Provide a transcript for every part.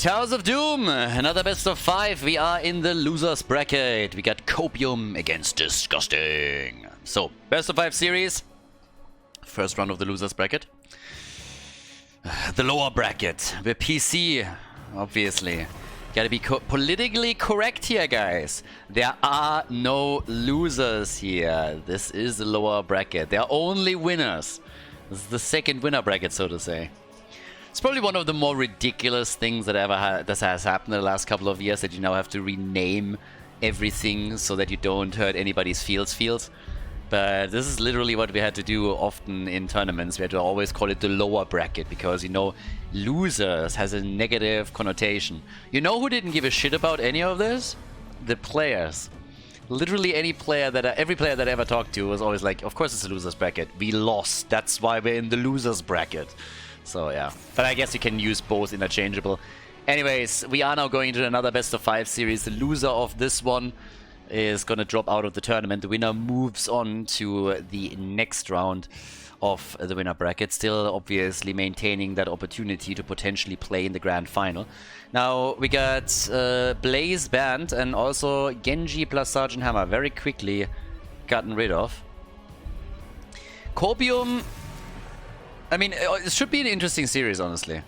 Towers of Doom, another best of 5. We are in the losers bracket. We got Copium against Disgusting. So, best of 5 series. First round of the losers bracket. The lower bracket. The PC, obviously. Gotta be politically correct here, guys. There are no losers here. This is the lower bracket. There are only winners. This is the second winner bracket, so to say. It's probably one of the more ridiculous things that has happened in the last couple of years, that you now have to rename everything so that you don't hurt anybody's feels. But this is literally what we had to do often in tournaments. We had to always call it the lower bracket because, you know, losers has a negative connotation. You know who didn't give a shit about any of this? The players. Literally every player that I ever talked to was always like, of course it's a losers bracket. We lost. That's why we're in the losers bracket. So yeah, but I guess you can use both interchangeable. Anyways, we are now going into another best of 5 series. The loser of this one is gonna drop out of the tournament. The winner moves on to the next round of the winner bracket, still obviously maintaining that opportunity to potentially play in the grand final. Now we got Blaze banned and also Genji plus Sergeant Hammer very quickly gotten rid of. Copium, I mean, it should be an interesting series, honestly.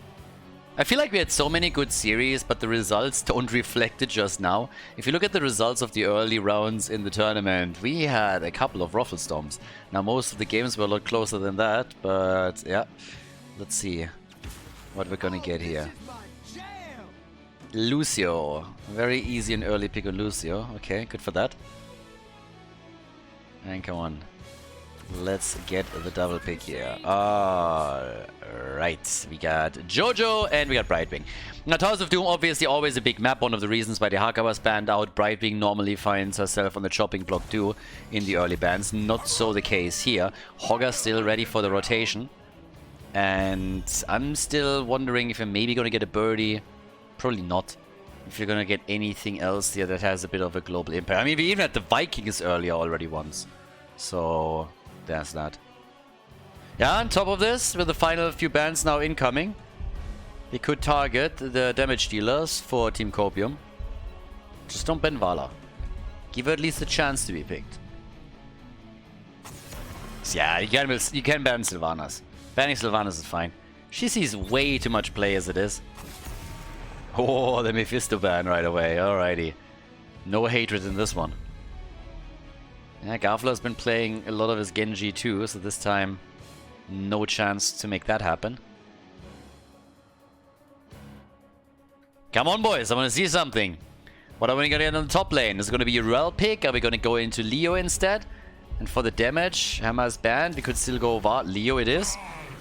I feel like we had so many good series, but the results don't reflect it just now. If you look at the results of the early rounds in the tournament, we had a couple of ruffle storms. Now, most of the games were a lot closer than that, but yeah. Let's see what we're gonna get here. Lucio. Very easy and early pick on Lucio. Okay, good for that. And come on. Let's get the double pick here. Alright, we got Jojo and we got Brightwing. Now, Towers of Doom, obviously always a big map. One of the reasons why the Haka was banned out. Brightwing normally finds herself on the chopping block too in the early bans. Not so the case here. Hogger still ready for the rotation. And I'm still wondering if you're maybe going to get a birdie. Probably not. If you're going to get anything else here that has a bit of a global impact. I mean, we even had the Vikings earlier already once. So there's that. Yeah, on top of this, with the final few bans now incoming, he could target the damage dealers for Team Copium. Just don't ban Vala. Give her at least a chance to be picked. So yeah, you can ban Sylvanas. Banning Sylvanas is fine. She sees way too much play as it is. Oh, the Mephisto ban right away. Alrighty. No hatred in this one. Yeah, Gavla's been playing a lot of his Genji too, so this time no chance to make that happen. Come on, boys, I want to see something. What are we going to get on the top lane? Is it going to be a Rel pick? Are we going to go into Leo instead? And for the damage, Hammer's banned. We could still go Leo it is.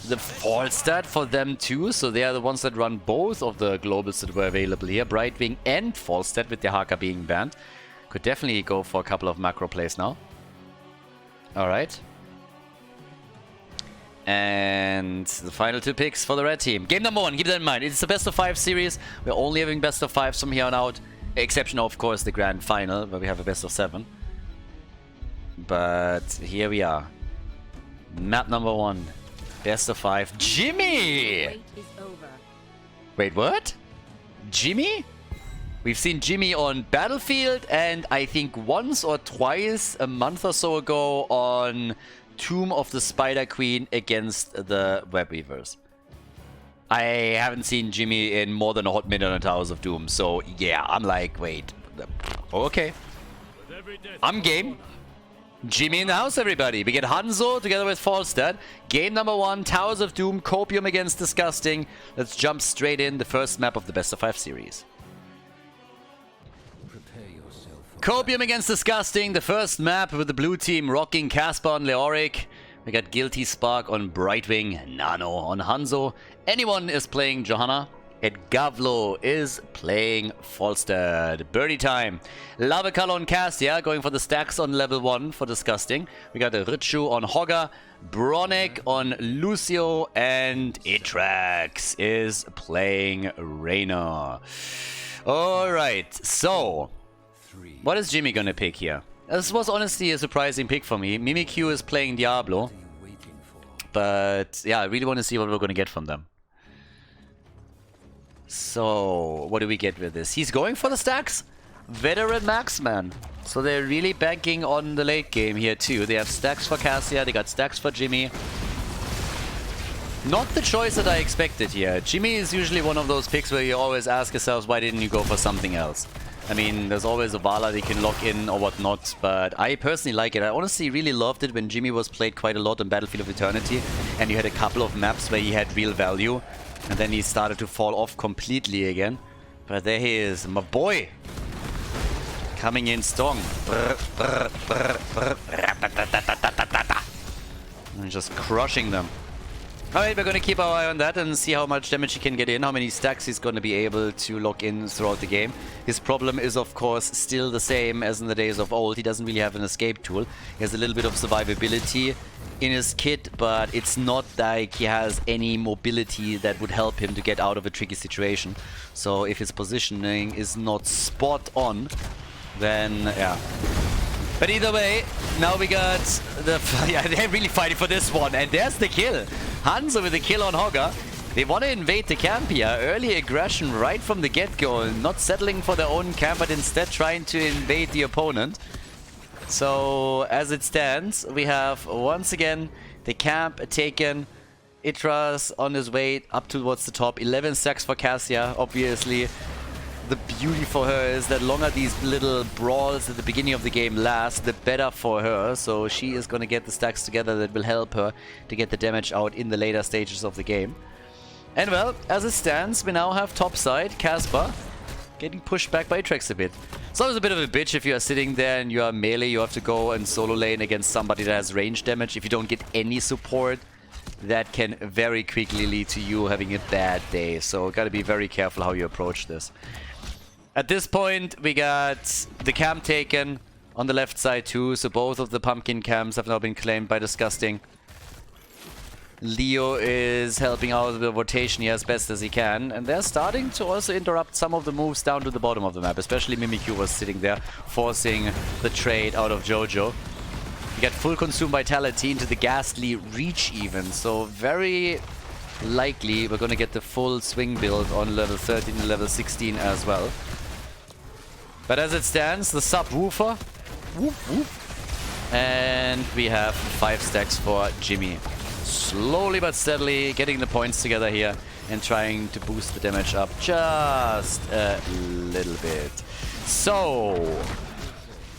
The Falstad for them too, so they are the ones that run both of the globals that were available here. Brightwing and Falstad with the Haka being banned. Could definitely go for a couple of macro plays now. Alright. And the final 2 picks for the red team. Game number 1, keep that in mind. It's the best of 5 series. We're only having best of 5s from here on out. Exception, of course, the grand final, where we have a best of 7. But here we are. Map number 1. Best of 5. Jimmy! Wait, what? Jimmy? We've seen Jimmy on Battlefield, and I think once or twice a month or so ago on Tomb of the Spider Queen against the Web Weavers. I haven't seen Jimmy in more than a hot minute on Towers of Doom, so yeah, I'm like, wait. Okay. I'm game. Jimmy in the house, everybody. We get Hanzo together with Falstad. Game number 1, Towers of Doom, Copium against Disgusting. Let's jump straight in, the first map of the best of 5 series. Copium against Disgusting, the first map with the blue team rocking Casper on Leoric. We got Guilty Spark on Brightwing, Nano on Hanzo. Anyone is playing Johanna. And Gavlo is playing Falstad. Birdie time. Lavakal on Cassia, going for the stacks on level 1 for Disgusting. We got a Richu on Hogger. Bronek on Lucio. And Itrax is playing Reyna. Alright, so what is Jimmy gonna pick here? This was honestly a surprising pick for me. Mimikyu is playing Diablo. But yeah, I really want to see what we're gonna get from them. So, what do we get with this? He's going for the stacks. Veteran marksman. So they're really banking on the late game here too. They have stacks for Cassia, they got stacks for Jimmy. Not the choice that I expected here. Jimmy is usually one of those picks where you always ask yourselves, why didn't you go for something else? I mean, there's always a Vala they can lock in or whatnot, but I personally like it. I honestly really loved it when Jimmy was played quite a lot on Battlefield of Eternity, and you had a couple of maps where he had real value, and then he started to fall off completely again. But there he is, my boy! Coming in strong. And just crushing them. Alright, we're going to keep our eye on that and see how much damage he can get in, how many stacks he's going to be able to lock in throughout the game. His problem is, of course, still the same as in the days of old. He doesn't really have an escape tool. He has a little bit of survivability in his kit, but it's not like he has any mobility that would help him to get out of a tricky situation. So if his positioning is not spot on, then yeah. But either way, now we got the... yeah, they're really fighting for this one. And there's the kill. Hanzo with the kill on Hogger. They want to invade the camp here. Early aggression right from the get-go. Not settling for their own camp, but instead trying to invade the opponent. So, as it stands, we have, once again, the camp taken. Itras on his way up towards the top. 11 stacks for Cassia, obviously. The beauty for her is that longer these little brawls at the beginning of the game last, the better for her. So she is going to get the stacks together that will help her to get the damage out in the later stages of the game. And well, as it stands, we now have topside, Casper, getting pushed back by Trex a bit. It's always a bit of a bitch if you are sitting there and you are melee, you have to go and solo lane against somebody that has range damage. If you don't get any support, that can very quickly lead to you having a bad day. So gotta be very careful how you approach this. At this point, we got the camp taken on the left side too, so both of the pumpkin camps have now been claimed by Disgusting. Leo is helping out with the rotation here as best as he can, and they're starting to also interrupt some of the moves down to the bottom of the map, especially Mimikyu was sitting there, forcing the trade out of Jojo. We got full consume vitality into the ghastly reach even, so very likely we're gonna get the full swing build on level 13 and level 16 as well. But as it stands, the subwoofer, whoop, whoop, and we have 5 stacks for Jimmy. Slowly but steadily getting the points together here and trying to boost the damage up just a little bit. So,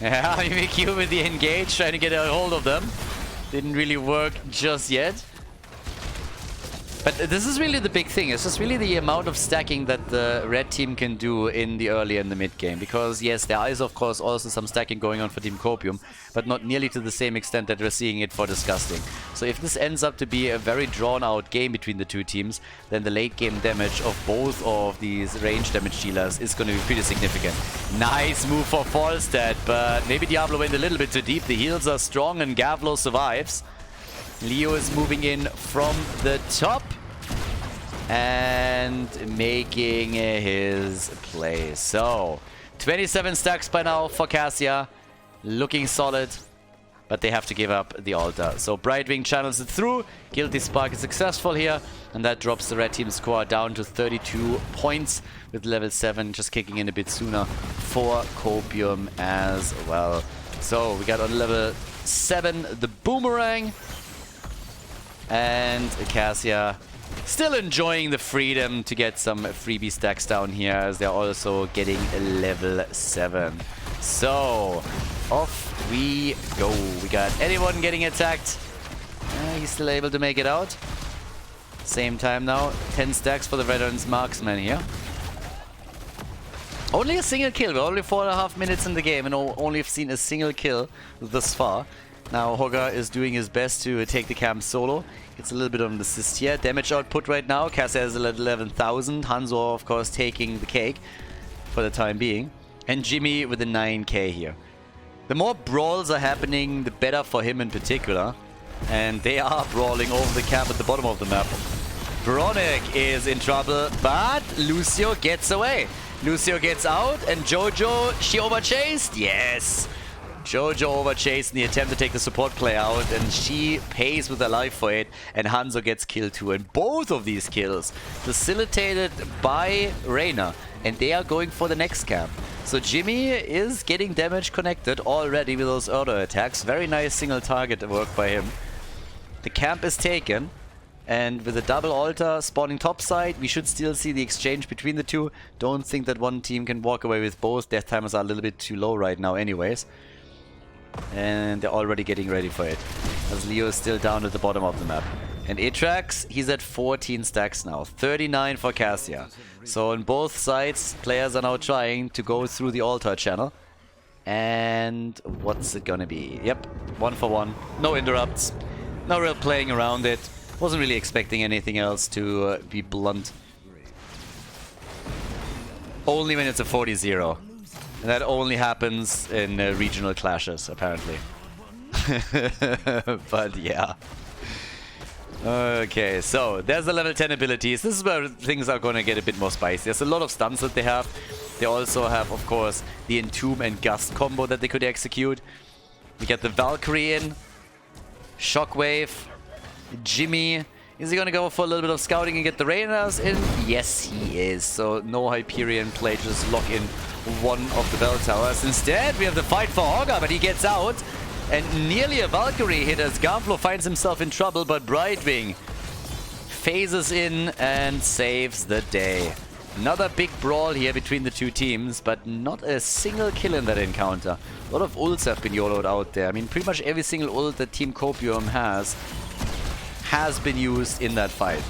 yeah, Mimikyu with the engage, trying to get a hold of them. Didn't really work just yet. But this is really the big thing. It's just really the amount of stacking that the red team can do in the early and the mid game. Because yes, there is of course also some stacking going on for Team Copium, but not nearly to the same extent that we're seeing it for Disgusting. So if this ends up to be a very drawn out game between the two teams, then the late game damage of both of these range damage dealers is going to be pretty significant. Nice move for Falstad, but maybe Diablo went a little bit too deep. The heals are strong and Gavlo survives. Leo is moving in from the top and making his play. So, 27 stacks by now for Cassia. Looking solid, but they have to give up the altar. So, Brightwing channels it through. Guilty Spark is successful here, and that drops the red team score down to 32 points with level 7 just kicking in a bit sooner for Copium as well. So, we got on level 7 the Boomerang. And Cassia still enjoying the freedom to get some freebie stacks down here as they're also getting level 7. So, off we go. We got anyone getting attacked. He's still able to make it out. Same time now, 10 stacks for the Veterans Marksman here. Only a single kill. We're only 4.5 minutes in the game and only have seen a single kill thus far. Now Hogger is doing his best to take the camp solo. Gets a little bit of an assist here. Damage output right now. Cassia has 11,000. Hanzo, of course, taking the cake for the time being. And Jimmy with a 9k here. The more brawls are happening, the better for him in particular. And they are brawling over the camp at the bottom of the map. Bronick is in trouble, but Lucio gets away. Lucio gets out, and Jojo, she overchased. Yes! Jojo overchased in the attempt to take the support player out, and she pays with her life for it, and Hanzo gets killed too. And both of these kills facilitated by Reyna, and they are going for the next camp. So Jimmy is getting damage connected already with those auto attacks. Very nice single target work by him. The camp is taken, and with a double altar spawning topside, we should still see the exchange between the two. Don't think that one team can walk away with both. Death timers are a little bit too low right now anyways. And they're already getting ready for it, as Leo is still down at the bottom of the map. And Atrax, he's at 14 stacks now, 39 for Cassia. So on both sides, players are now trying to go through the altar channel. And what's it gonna be? Yep, 1 for 1, no interrupts, no real playing around it. Wasn't really expecting anything else, to be blunt. Only when it's a 40-0. And that only happens in regional clashes, apparently. But yeah. Okay, so there's the level 10 abilities. This is where things are going to get a bit more spicy. There's a lot of stuns that they have. They also have, of course, the Entomb and Gust combo that they could execute. We get the Valkyrie in. Shockwave. Jimmy. Is he going to go for a little bit of scouting and get the Reynas in? Yes, he is. So no Hyperion play, just lock in one of the bell towers. Instead, we have the fight for Hogger, but he gets out. And nearly a Valkyrie hit as Garflo finds himself in trouble, but Brightwing phases in and saves the day. Another big brawl here between the two teams, but not a single kill in that encounter. A lot of ults have been YOLO'd out there. I mean, pretty much every single ult that Team Copium has been used in that fight.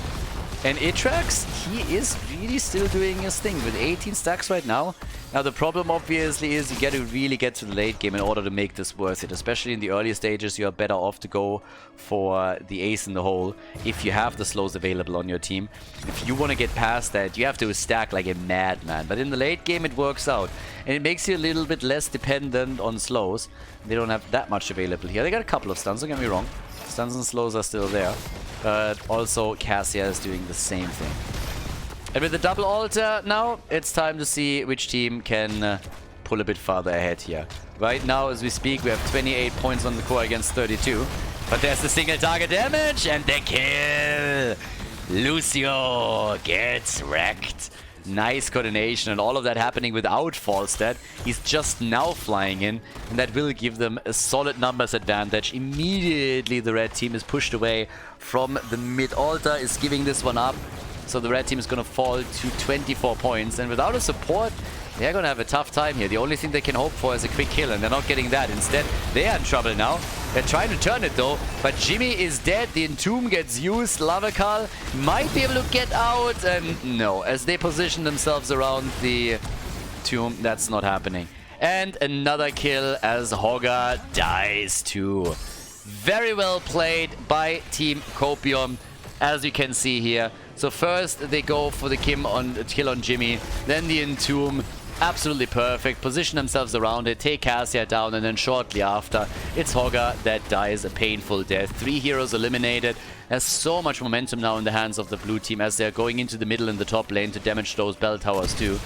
And Atrax, he is really still doing his thing with 18 stacks right now. Now the problem obviously is you got to really get to the late game in order to make this worth it. Especially in the early stages, you are better off to go for the ace in the hole if you have the slows available on your team. If you want to get past that, you have to stack like a madman. But in the late game it works out. And it makes you a little bit less dependent on slows. They don't have that much available here. They got a couple of stuns, don't get me wrong. Stuns and slows are still there. But also Cassia is doing the same thing. And with the double altar now, it's time to see which team can pull a bit farther ahead here. Right now, as we speak, we have 28 points on the core against 32. But there's the single target damage and the kill! Lucio gets wrecked. Nice coordination, and all of that happening without Falstad. He's just now flying in, and that will give them a solid numbers advantage. Immediately the red team is pushed away from the mid altar, is giving this one up. So the red team is going to fall to 24 points, and without a support, they're going to have a tough time here. The only thing they can hope for is a quick kill, and they're not getting that. Instead, they are in trouble now. They're trying to turn it though, but Jimmy is dead. The Entomb gets used. Lavakal might be able to get out, and no, as they position themselves around the tomb, that's not happening. And another kill as Hogger dies too. Very well played by Team Copium, as you can see here. So first they go for the kill on Jimmy, then the Entomb. Absolutely perfect. Position themselves around it, take Cassia down, and then shortly after, it's Hogger that dies a painful death. 3 heroes eliminated. There's so much momentum now in the hands of the blue team as they're going into the middle and the top lane to damage those bell towers too.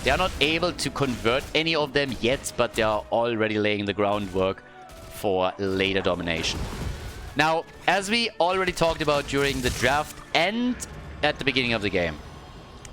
They are not able to convert any of them yet, but they are already laying the groundwork for later domination. Now, as we already talked about during the draft and at the beginning of the game,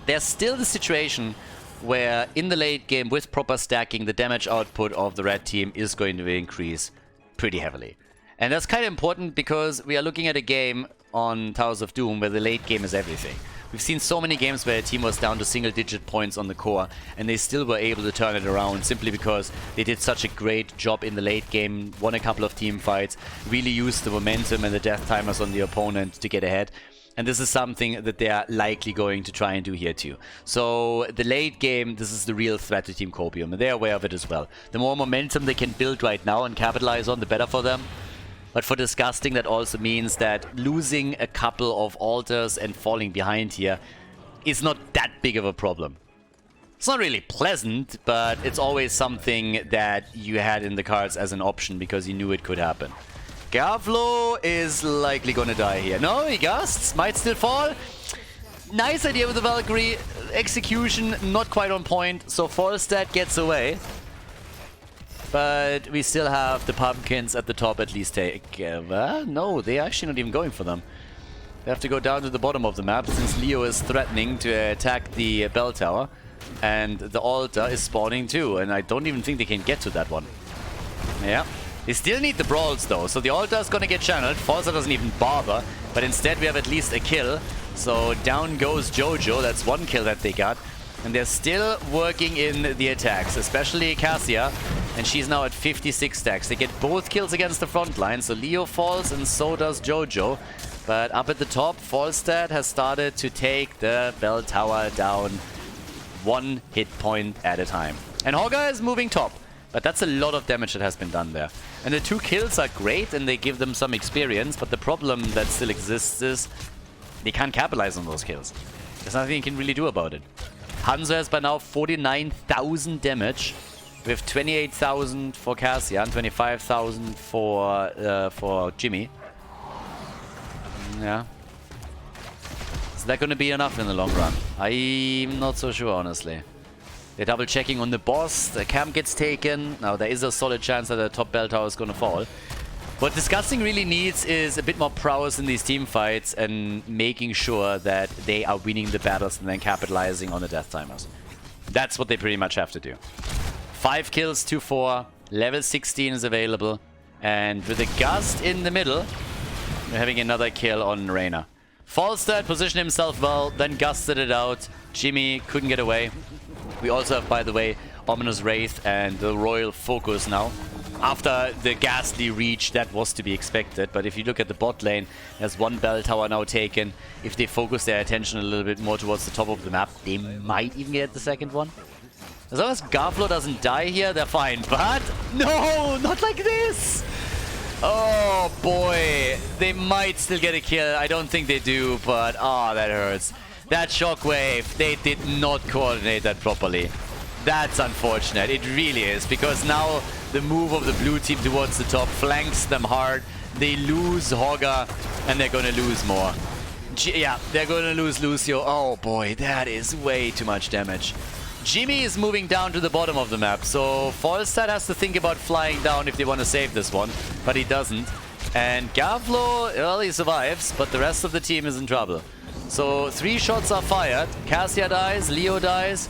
there's still the situation where in the late game, with proper stacking, the damage output of the red team is going to increase pretty heavily. And that's kind of important because we are looking at a game on Towers of Doom where the late game is everything. We've seen so many games where a team was down to single-digit points on the core, and they still were able to turn it around simply because they did such a great job in the late game, won a couple of team fights, really used the momentum and the death timers on the opponent to get ahead. And this is something that they are likely going to try and do here too. So the late game, this is the real threat to Team Copium, and they're aware of it as well. The more momentum they can build right now and capitalize on, the better for them. But for Disgusting, that also means that losing a couple of altars and falling behind here is not that big of a problem. It's not really pleasant, but it's always something that you had in the cards as an option because you knew it could happen. Garflo is likely gonna die here. No, he gusts, might still fall. Nice idea with the Valkyrie. Execution not quite on point, so Falstad gets away. But we still have the pumpkins at the top at least take... no, they're actually not even going for them. They have to go down to the bottom of the map since Leo is threatening to attack the bell tower. And the altar is spawning too, and I don't even think they can get to that one. Yeah. They still need the brawls though, so the altar is gonna get channeled. Falsa doesn't even bother, but instead we have at least a kill. So down goes Jojo, that's one kill that they got. And they're still working in the attacks, especially Cassia. And she's now at 56 stacks. They get both kills against the front line, so Leo falls and so does Jojo. But up at the top, Falstad has started to take the bell tower down one hit point at a time. And Hogger is moving top, but that's a lot of damage that has been done there. And the 2 kills are great and they give them some experience, but the problem that still exists is they can't capitalize on those kills. There's nothing you can really do about it. Hanzo has by now 49,000 damage, with 28,000 for Cassia and 25,000 for Jimmy. Yeah. Is that going to be enough in the long run? I'm not so sure, honestly. They're double checking on the boss. The camp gets taken. Now there is a solid chance that the top bell tower is going to fall. What Disgusting really needs is a bit more prowess in these team fights and making sure that they are winning the battles and then capitalizing on the death timers. That's what they pretty much have to do. 5 kills, 2-4, level 16 is available, and with a Gust in the middle, we're having another kill on Reyna. Falstad positioned himself well, then gusted it out. Jimmy couldn't get away. We also have, by the way, Ominous Wraith and the Royal Focus now. After the ghastly reach, that was to be expected. But if you look at the bot lane, there's one bell tower now taken. If they focus their attention a little bit more towards the top of the map, they might even get the second one. As long as Garflo doesn't die here, they're fine. But no, not like this! Oh boy, they might still get a kill. I don't think they do, but that hurts. That shockwave, they did not coordinate that properly. That's unfortunate. It really is, because now the move of the blue team towards the top flanks them hard. They lose Hogger, and they're gonna lose more. Yeah, they're gonna lose Lucio. Oh boy, that is way too much damage. Jimmy is moving down to the bottom of the map, so Falstad has to think about flying down if they want to save this one, but he doesn't. And Gavlo, well, he survives, but the rest of the team is in trouble. So 3 shots are fired, Cassia dies, Leo dies,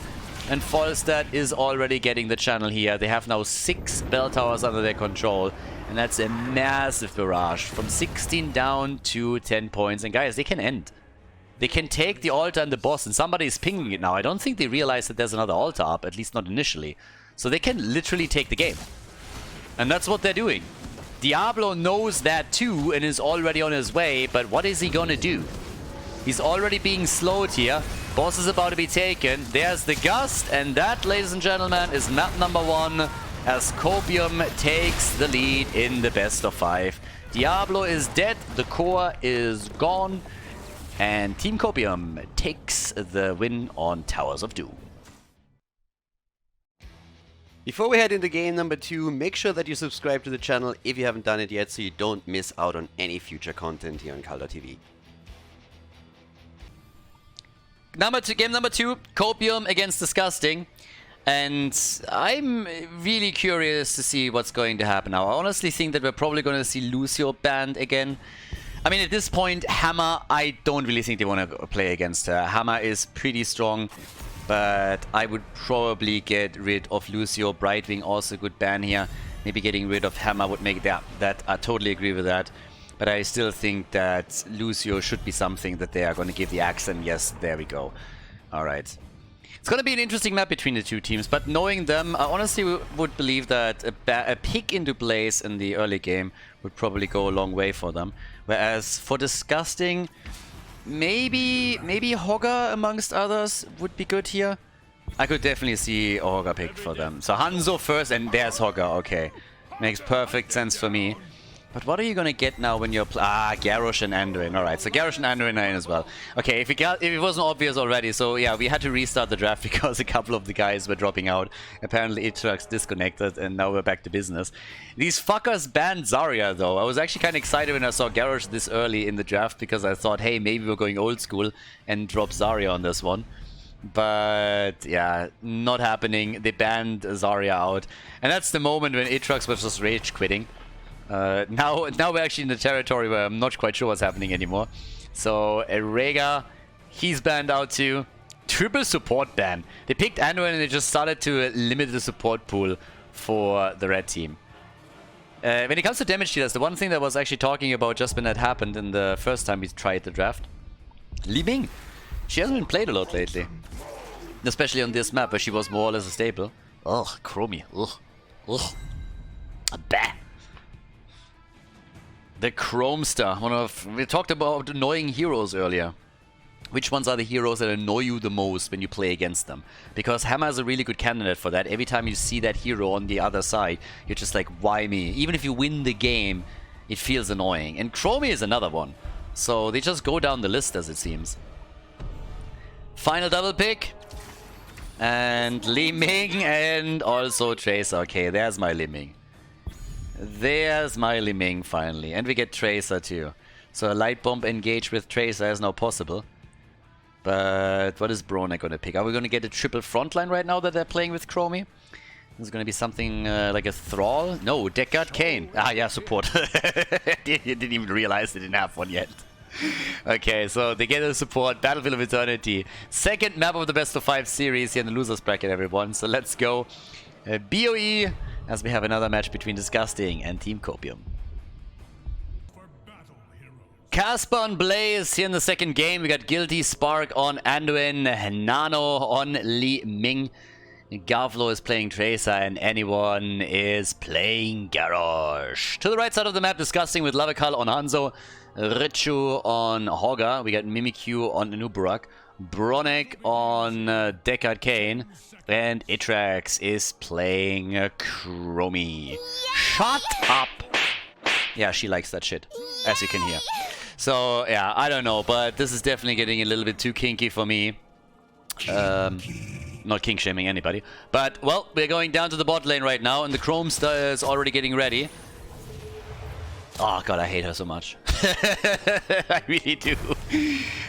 and Falstad is already getting the channel here. They have now 6 bell towers under their control, and that's a massive barrage. From 16 down to 10 points, and guys, they can end. They can take the altar and the boss, and somebody is pinging it now. I don't think they realize that there's another altar up, at least not initially. So they can literally take the game. And that's what they're doing. Diablo knows that too and is already on his way, but what is he gonna do? He's already being slowed here. Boss is about to be taken. There's the Gust, and that, ladies and gentlemen, is map number 1 as Copium takes the lead in the best of 5. Diablo is dead, the core is gone, and Team Copium takes the win on Towers of Doom. Before we head into game number 2, make sure that you subscribe to the channel if you haven't done it yet, so you don't miss out on any future content here on Khaldor TV. Game number 2, Copium against Disgusting. And I'm really curious to see what's going to happen now. I honestly think that we're probably going to see Lucio banned again. I mean, at this point, Hammer, I don't really think they want to play against her. Hammer is pretty strong, but I would probably get rid of Lucio. Brightwing also a good ban here. Maybe getting rid of Hammer would make that. I totally agree with that. But I still think that Lucio should be something that they are going to give the axe, and yes, there we go. Alright. It's going to be an interesting map between the 2 teams, but knowing them, I honestly would believe that a pick into place in the early game would probably go a long way for them. Whereas for Disgusting, maybe Hogger amongst others would be good here. I could definitely see a Hogger picked for them. So Hanzo first, and there's Hogger, okay. Makes perfect sense for me. But what are you gonna get now when you're Garrosh and Anduin. Alright, so Garrosh and Anduin are in as well. Okay, if it wasn't obvious already, so yeah, we had to restart the draft because a couple of the guys were dropping out. Apparently Itrax disconnected, and now we're back to business. These fuckers banned Zarya though. I was actually kind of excited when I saw Garrosh this early in the draft because I thought, hey, maybe we're going old school and drop Zarya on this one. But yeah, not happening. They banned Zarya out. And that's the moment when Aatrox was just rage quitting. Now we're actually in the territory where I'm not quite sure what's happening anymore. So Rega, he's banned out too. Triple support ban. They picked Anduin and they just started to limit the support pool for the red team. When it comes to damage dealers, the one thing that I was actually talking about just when that happened in the first time we tried the draft, Li Ming. She hasn't been played a lot lately. Especially on this map where she was more or less a staple. Ugh, Chromie. Ugh. Ugh. Bah. The Chromester. We talked about annoying heroes earlier. Which ones are the heroes that annoy you the most when you play against them? Because Hammer is a really good candidate for that. Every time you see that hero on the other side, you're just like, why me? Even if you win the game, it feels annoying. And Chromie is another one. So they just go down the list as it seems. Final double pick. And Li Ming and also Tracer. Okay, there's my Li Ming. There's my Li Ming finally. And we get Tracer too. So a light bomb engage with Tracer is now possible. But what is Bronek going to pick? Are we going to get a triple frontline right now that they're playing with Chromie? Is it going to be something like a Thrall? No, Deckard Cain. Ah, yeah, support. You didn't even realize they didn't have one yet. Okay, so they get a support. Battlefield of Eternity. Second map of the best of 5 series here in the losers bracket, everyone. So let's go BOE as we have another match between Disgusting and Team Copium. Casper on Blaze here in the second game. We got Guilty Spark on Anduin, Nano on Li Ming. Garflo is playing Tracer and anyone is playing Garrosh. To the right side of the map, Disgusting with Lavakal on Hanzo, Richu on Hogger. We got Mimikyu on Anuburak, Bronek on Deckard Cain, and Aatrox is playing Chromie. Shut up! Yeah, she likes that shit, as you can hear. So, yeah, I don't know, but this is definitely getting a little bit too kinky for me. Not kink-shaming anybody. But, well, we're going down to the bot lane right now, and the Chromester is already getting ready. Oh, God, I hate her so much. I really do.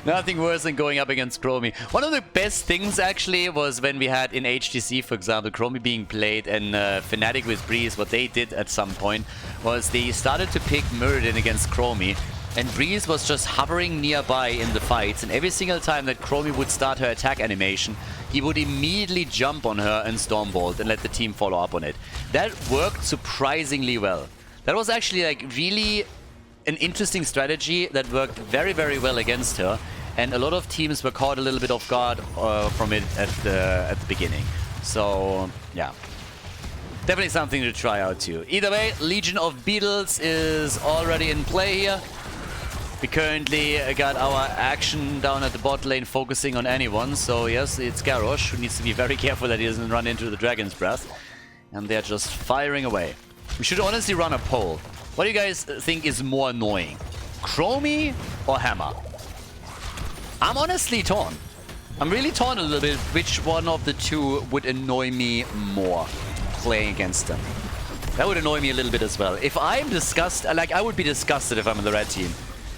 Nothing worse than going up against Chromie. One of the best things, actually, was when we had in HTC, for example, Chromie being played and Fnatic with Breeze. What they did at some point was they started to pick Muradin against Chromie. And Breeze was just hovering nearby in the fights, and every single time that Chromie would start her attack animation, he would immediately jump on her and Stormbolt and let the team follow up on it. That worked surprisingly well. That was actually like really an interesting strategy that worked very, very well against her, and a lot of teams were caught a little bit off guard from it at the beginning. So yeah, definitely something to try out too. Either way, Legion of Beetles is already in play here. We currently got our action down at the bot lane focusing on anyone. So yes, it's Garrosh who needs to be very careful that he doesn't run into the Dragon's Breath. And they're just firing away. We should honestly run a poll. What do you guys think is more annoying? Chromie or Hammer? I'm honestly torn. I'm really torn a little bit which one of the two would annoy me more playing against them. That would annoy me a little bit as well. If I'm disgusted, like I would be disgusted if I'm in the red team.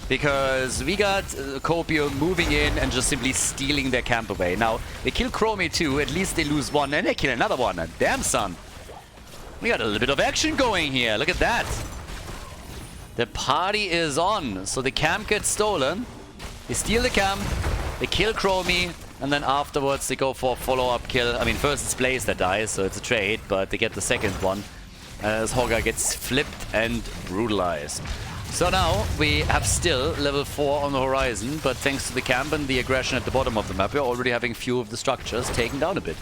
Because we got Copium moving in and just simply stealing their camp away. Now, they kill Chromie too, at least they lose one, and they kill another one. Damn, son. We got a little bit of action going here, look at that. The party is on, so the camp gets stolen. They steal the camp, they kill Chromie, and then afterwards they go for a follow-up kill. I mean, first it's Blaze that dies, so it's a trade, but they get the second one. As Hogger gets flipped and brutalized. So now we have still level 4 on the horizon, but thanks to the camp and the aggression at the bottom of the map, we're already having a few of the structures taken down a bit.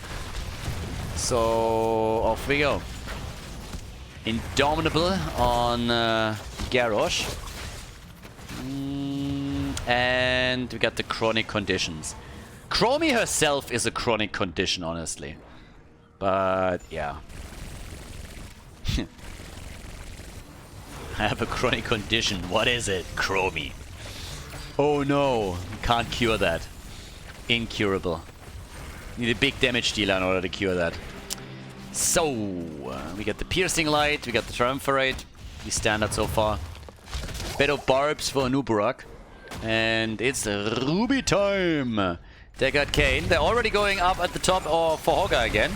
So off we go. Indomitable on Garrosh. And we got the chronic conditions. Chromie herself is a chronic condition, honestly. But yeah. I have a chronic condition. What is it? Chromie. Oh no. Can't cure that. Incurable. Need a big damage dealer in order to cure that. So, we got the Piercing Light, we got the Triumvirate. The standard so far. Bed of Barbs for Anuburak. And it's Ruby time. They got Kane. They're already going up at the top for Hogger again.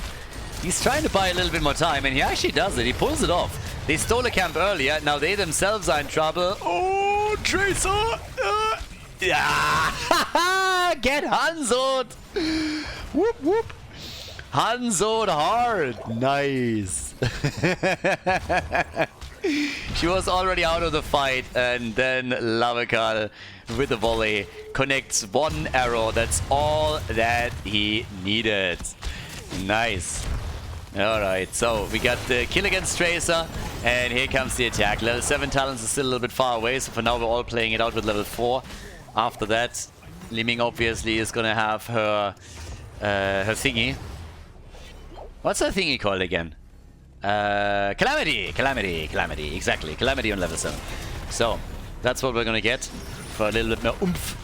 He's trying to buy a little bit more time, and he actually does it. He pulls it off. They stole a camp earlier. Now they themselves are in trouble. Oh, Tracer! Yeah! Get Hanzo'd! Whoop, whoop! Hanzo'd hard! Nice! She was already out of the fight, and then Lavakal with the volley connects one arrow. That's all that he needed. Nice. Alright, so we got the kill against Tracer, and here comes the attack. Level 7 talents is still a little bit far away, so for now we're all playing it out with level 4. After that, Li Ming obviously is gonna have her her thingy. What's her thingy called again? Calamity! Calamity! Calamity! Exactly, Calamity on level 7. So, that's what we're gonna get for a little bit more oomph.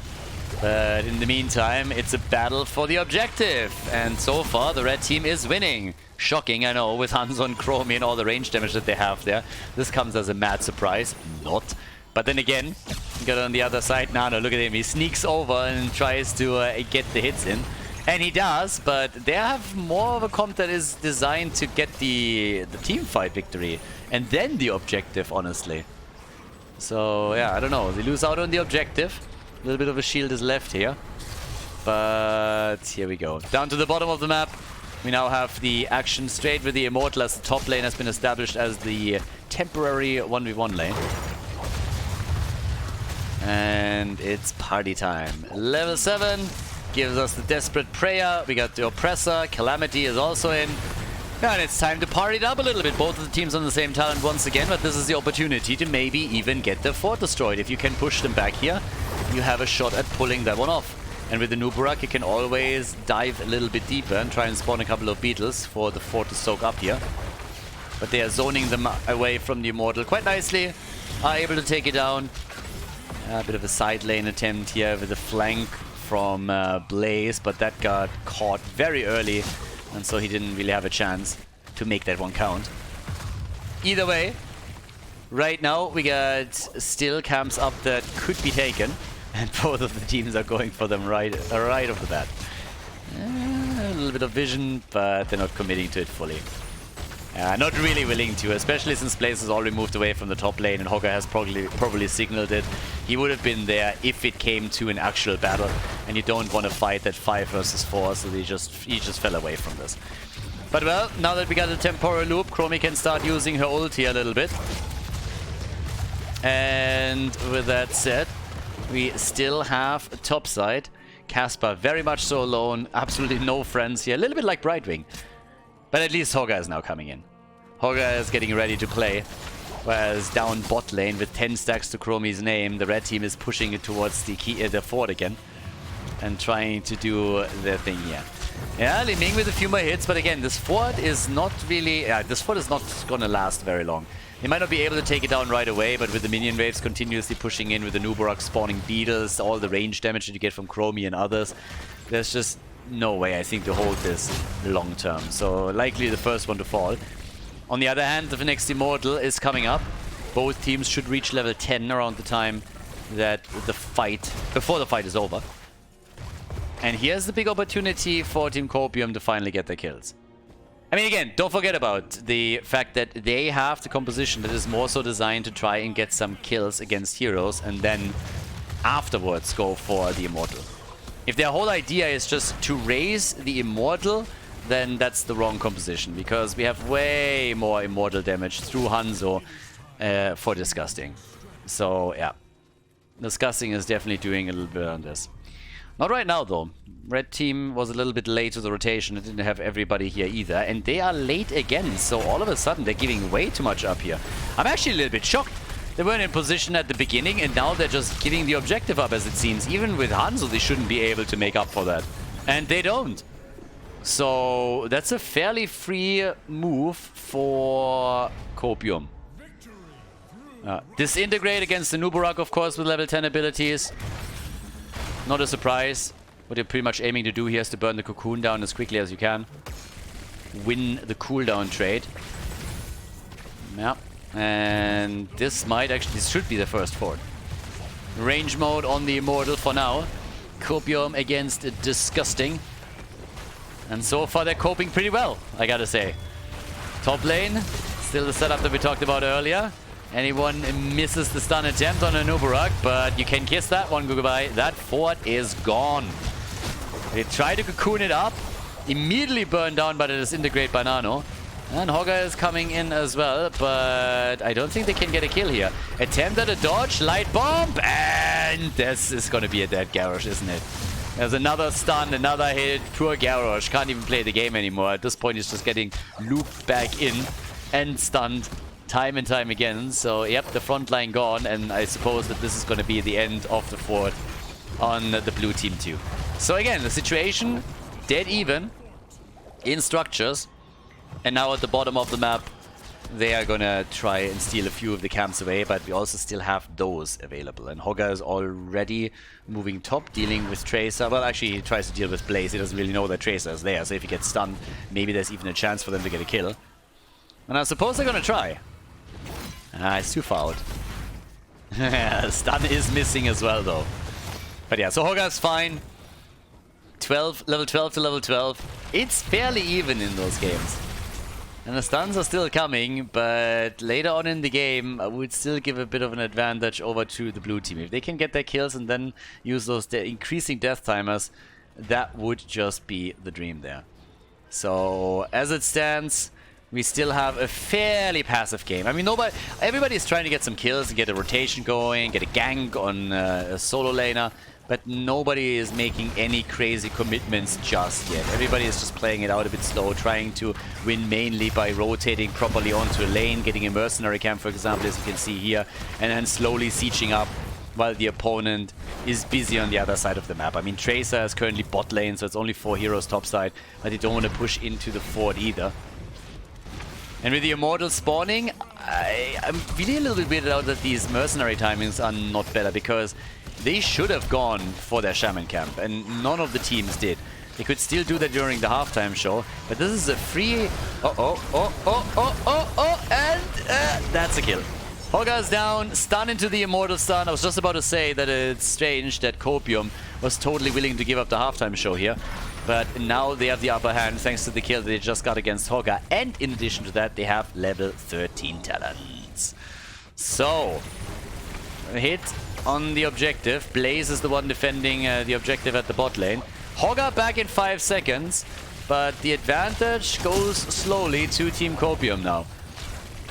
But in the meantime, it's a battle for the objective. And so far, the red team is winning. Shocking, I know, with Hanzo and Chromie and all the range damage that they have there. This comes as a mad surprise. Not. But then again, you got on the other side, Nano, look at him. He sneaks over and tries to get the hits in. And he does, but they have more of a comp that is designed to get the team fight victory. And then the objective, honestly. So, yeah, I don't know. They lose out on the objective. A little bit of a shield is left here. But here we go. Down to the bottom of the map. We now have the action straight with the Immortal, as the top lane has been established as the temporary 1v1 lane. And it's party time. Level 7 gives us the Desperate Prayer. We got the Oppressor. Calamity is also in. And it's time to party it up a little bit. Both of the teams on the same talent once again, but this is the opportunity to maybe even get their fort destroyed. If you can push them back here, you have a shot at pulling that one off. And with the Nubarak, you can always dive a little bit deeper and try and spawn a couple of beetles for the fort to soak up here. But they are zoning them away from the Immortal quite nicely. Are able to take it down. A bit of a side lane attempt here with a flank from Blaze, but that got caught very early. And so he didn't really have a chance to make that one count. Either way, right now we got still camps up that could be taken. And both of the teams are going for them right off the bat. A little bit of vision, but they're not committing to it fully. Not really willing to, especially since Blaze has already moved away from the top lane and Hogger has probably signaled it. He would have been there if it came to an actual battle, and you don't want to fight that 5 versus 4, so he just fell away from this. But well, now that we got a temporal loop, Chromie can start using her ulti a little bit. And with that said, we still have a top side. Casper very much so alone, absolutely no friends here, a little bit like Brightwing. But at least Hogger is now coming in. Hogger is getting ready to play. Whereas down bot lane with 10 stacks to Chromie's name, the red team is pushing it towards the fort again. And trying to do their thing here. Yeah, Li Ming with a few more hits, but again, this fort is not really... this fort is not gonna last very long. They might not be able to take it down right away, but with the minion waves continuously pushing in, with the Nubarak spawning beetles, all the range damage that you get from Chromie and others, there's just no way, I think, to hold this long term. So likely the first one to fall. On the other hand, the next Immortal is coming up. Both teams should reach level 10 around the time that before the fight is over. And here's the big opportunity for Team Copium to finally get their kills. I mean, again, don't forget about the fact that they have the composition that is more so designed to try and get some kills against heroes and then afterwards go for the Immortal. If their whole idea is just to raise the Immortal, then that's the wrong composition, because we have way more Immortal damage through Hanzo for Disgusting. So, yeah. Disgusting is definitely doing a little bit on this. Not right now, though. Red team was a little bit late to the rotation. It didn't have everybody here either. And they are late again, so all of a sudden they're giving way too much up here. I'm actually a little bit shocked. They weren't in position at the beginning, and now they're just giving the objective up, as it seems. Even with Hanzo, they shouldn't be able to make up for that. And they don't. So that's a fairly free move for Copium. Disintegrate against the Nubarak, of course, with level 10 abilities. Not a surprise. What you're pretty much aiming to do here is to burn the cocoon down as quickly as you can. Win the cooldown trade. Yeah. And this should be the first fort. Range mode on the Immortal for now. Copium against Disgusting. And so far they're coping pretty well, I gotta say. Top lane, still the setup that we talked about earlier. Anyone misses the stun attempt on an Uberak, but you can kiss that one goodbye. That fort is gone. They try to cocoon it up, immediately burned down by the disintegrate by Nano. And Hogger is coming in as well, but I don't think they can get a kill here. Attempt at a dodge, light bomb, and this is gonna be a dead Garrosh, isn't it? There's another stun, another hit. Poor Garrosh can't even play the game anymore. At this point, he's just getting looped back in and stunned time and time again. So, yep, the front line gone, and I suppose that this is going to be the end of the fort on the blue team too. So again, the situation dead even in structures, and now at the bottom of the map, they are gonna try and steal a few of the camps away, but we also still have those available. And Hogger is already moving top, dealing with Tracer. Well, actually, he tries to deal with Blaze. He doesn't really know that Tracer is there, so if he gets stunned, maybe there's even a chance for them to get a kill. And I suppose they're gonna try. Ah, it's too far out. Stun is missing as well, though. But yeah, so Hogger's fine. 12, level 12 to level 12. It's fairly even in those games. And the stuns are still coming, but later on in the game, I would still give a bit of an advantage over to the blue team. If they can get their kills and then use those increasing death timers, that would just be the dream there. So, as it stands, we still have a fairly passive game. I mean, everybody is trying to get some kills and get a rotation going, get a gank on a solo laner, but nobody is making any crazy commitments just yet. Everybody is just playing it out a bit slow, trying to win mainly by rotating properly onto a lane, getting a mercenary camp, for example, as you can see here, and then slowly sieging up while the opponent is busy on the other side of the map. I mean, Tracer is currently bot lane, so it's only 4 heroes topside, but they don't want to push into the fort either. And with the Immortals spawning, I'm really a little bit weirded out that these mercenary timings are not better, because they should have gone for their Shaman camp, and none of the teams did. They could still do that during the halftime show, but this is a free... and that's a kill. Hogger's down, stun into the Immortal stun. I was just about to say that it's strange that Copium was totally willing to give up the halftime show here. But now they have the upper hand thanks to the kill they just got against Hogger. And in addition to that, they have level 13 talents. So, a hit on the objective. Blaze is the one defending the objective at the bot lane. Hogger back in 5 seconds, but the advantage goes slowly to Team Copium now.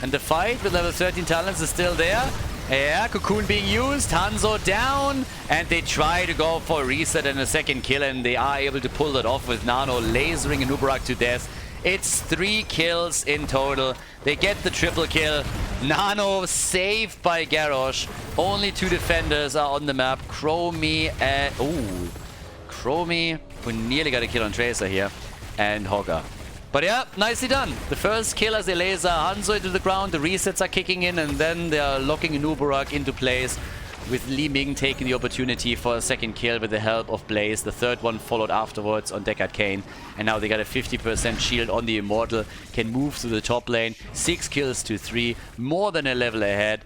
And the fight with level 13 talents is still there. Yeah, Cocoon being used, Hanzo down, and they try to go for a reset and a second kill, and they are able to pull that off with Nano lasering an Uberak to death. It's 3 kills in total. They get the triple kill. Nano saved by Garrosh. Only 2 defenders are on the map. Chromie and... Ooh. Chromie, who nearly got a kill on Tracer here, and Hogger. But yeah, nicely done. The first kill as they laser Hanzo into the ground, the resets are kicking in, and then they are locking an Uberak into place, with Li Ming taking the opportunity for a second kill with the help of Blaze. The third one followed afterwards on Deckard Cain, and now they got a 50% shield on the Immortal, can move through the top lane. 6 kills to 3, more than a level ahead.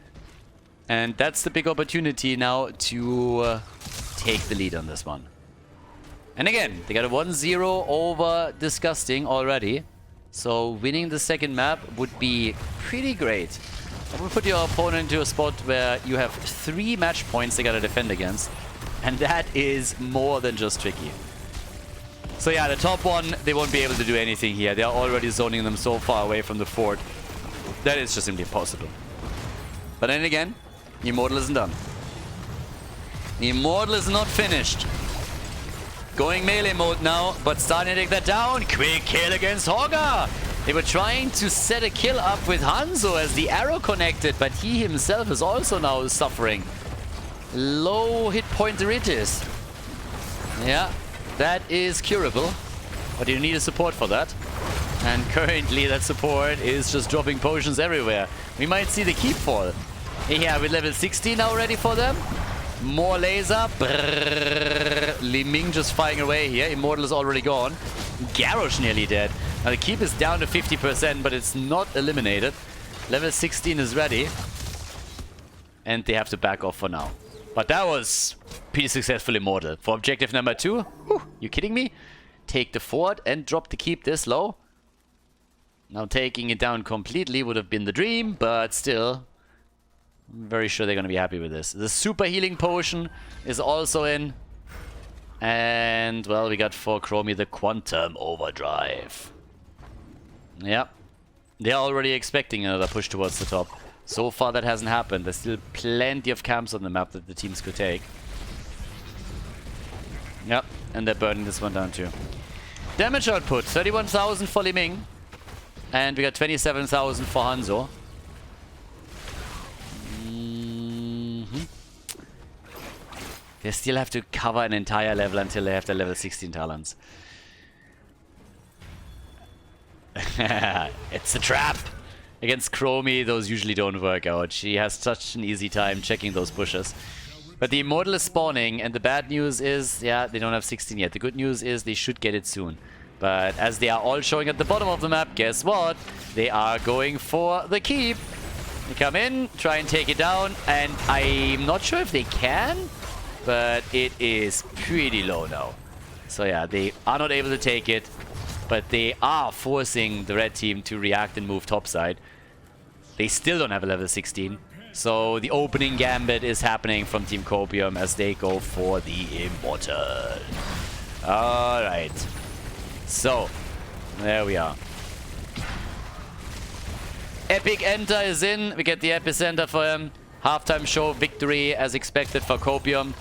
And that's the big opportunity now to take the lead on this one. And again, they got a 1-0 over Disgusting already. So winning the second map would be pretty great. That would put your opponent into a spot where you have 3 match points they gotta defend against. And that is more than just tricky. So yeah, the top one, they won't be able to do anything here. They are already zoning them so far away from the fort. That is just simply impossible. But then again, the Immortal isn't done. The Immortal is not finished. Going melee mode now, but starting to take that down. Quick kill against Hogger. They were trying to set a kill up with Hanzo as the arrow connected, but he himself is also now suffering. Low hit pointeritis. Yeah, that is curable, but you need a support for that. And currently that support is just dropping potions everywhere. We might see the keep fall. Yeah, with level 60 now ready for them. More laser. Brrr. Li Ming just firing away here. Immortal is already gone. Garrosh nearly dead. Now the keep is down to 50%, but it's not eliminated. Level 16 is ready. And they have to back off for now. But that was pretty successful Immortal. For objective number 2, whew, you kidding me? Take the fort and drop the keep this low. Now taking it down completely would have been the dream, but still, I'm very sure they're going to be happy with this. The super healing potion is also in. And, well, we got for Chromie the Quantum Overdrive. Yep. They're already expecting another push towards the top. So far that hasn't happened. There's still plenty of camps on the map that the teams could take. Yep, and they're burning this one down too. Damage output, 31,000 for Li Ming. And we got 27,000 for Hanzo. They still have to cover an entire level until they have their level 16 talents. It's a trap! Against Chromie, those usually don't work out. She has such an easy time checking those bushes. But the Immortal is spawning, and the bad news is, yeah, they don't have 16 yet. The good news is they should get it soon. But as they are all showing at the bottom of the map, guess what? They are going for the keep. They come in, try and take it down, and I'm not sure if they can, but it is pretty low now. So yeah, they are not able to take it, but they are forcing the red team to react and move topside. They still don't have a level 16. So the opening gambit is happening from Team Copium as they go for the Immortal. Alright. So, there we are. Epic Enter is in. We get the epicenter for him. Halftime show victory as expected for Copium.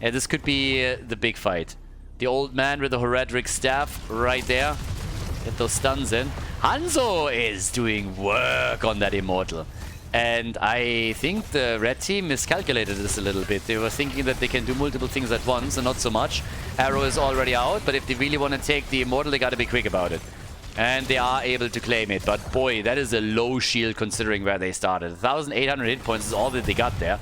Yeah, this could be the big fight. The old man with the Horadric staff right there. Get those stuns in. Hanzo is doing work on that Immortal. And I think the red team miscalculated this a little bit. They were thinking that they can do multiple things at once and not so much. Arrow is already out, but if they really want to take the Immortal, they gotta be quick about it. And they are able to claim it. But boy, that is a low shield considering where they started. 1,800 hit points is all that they got there.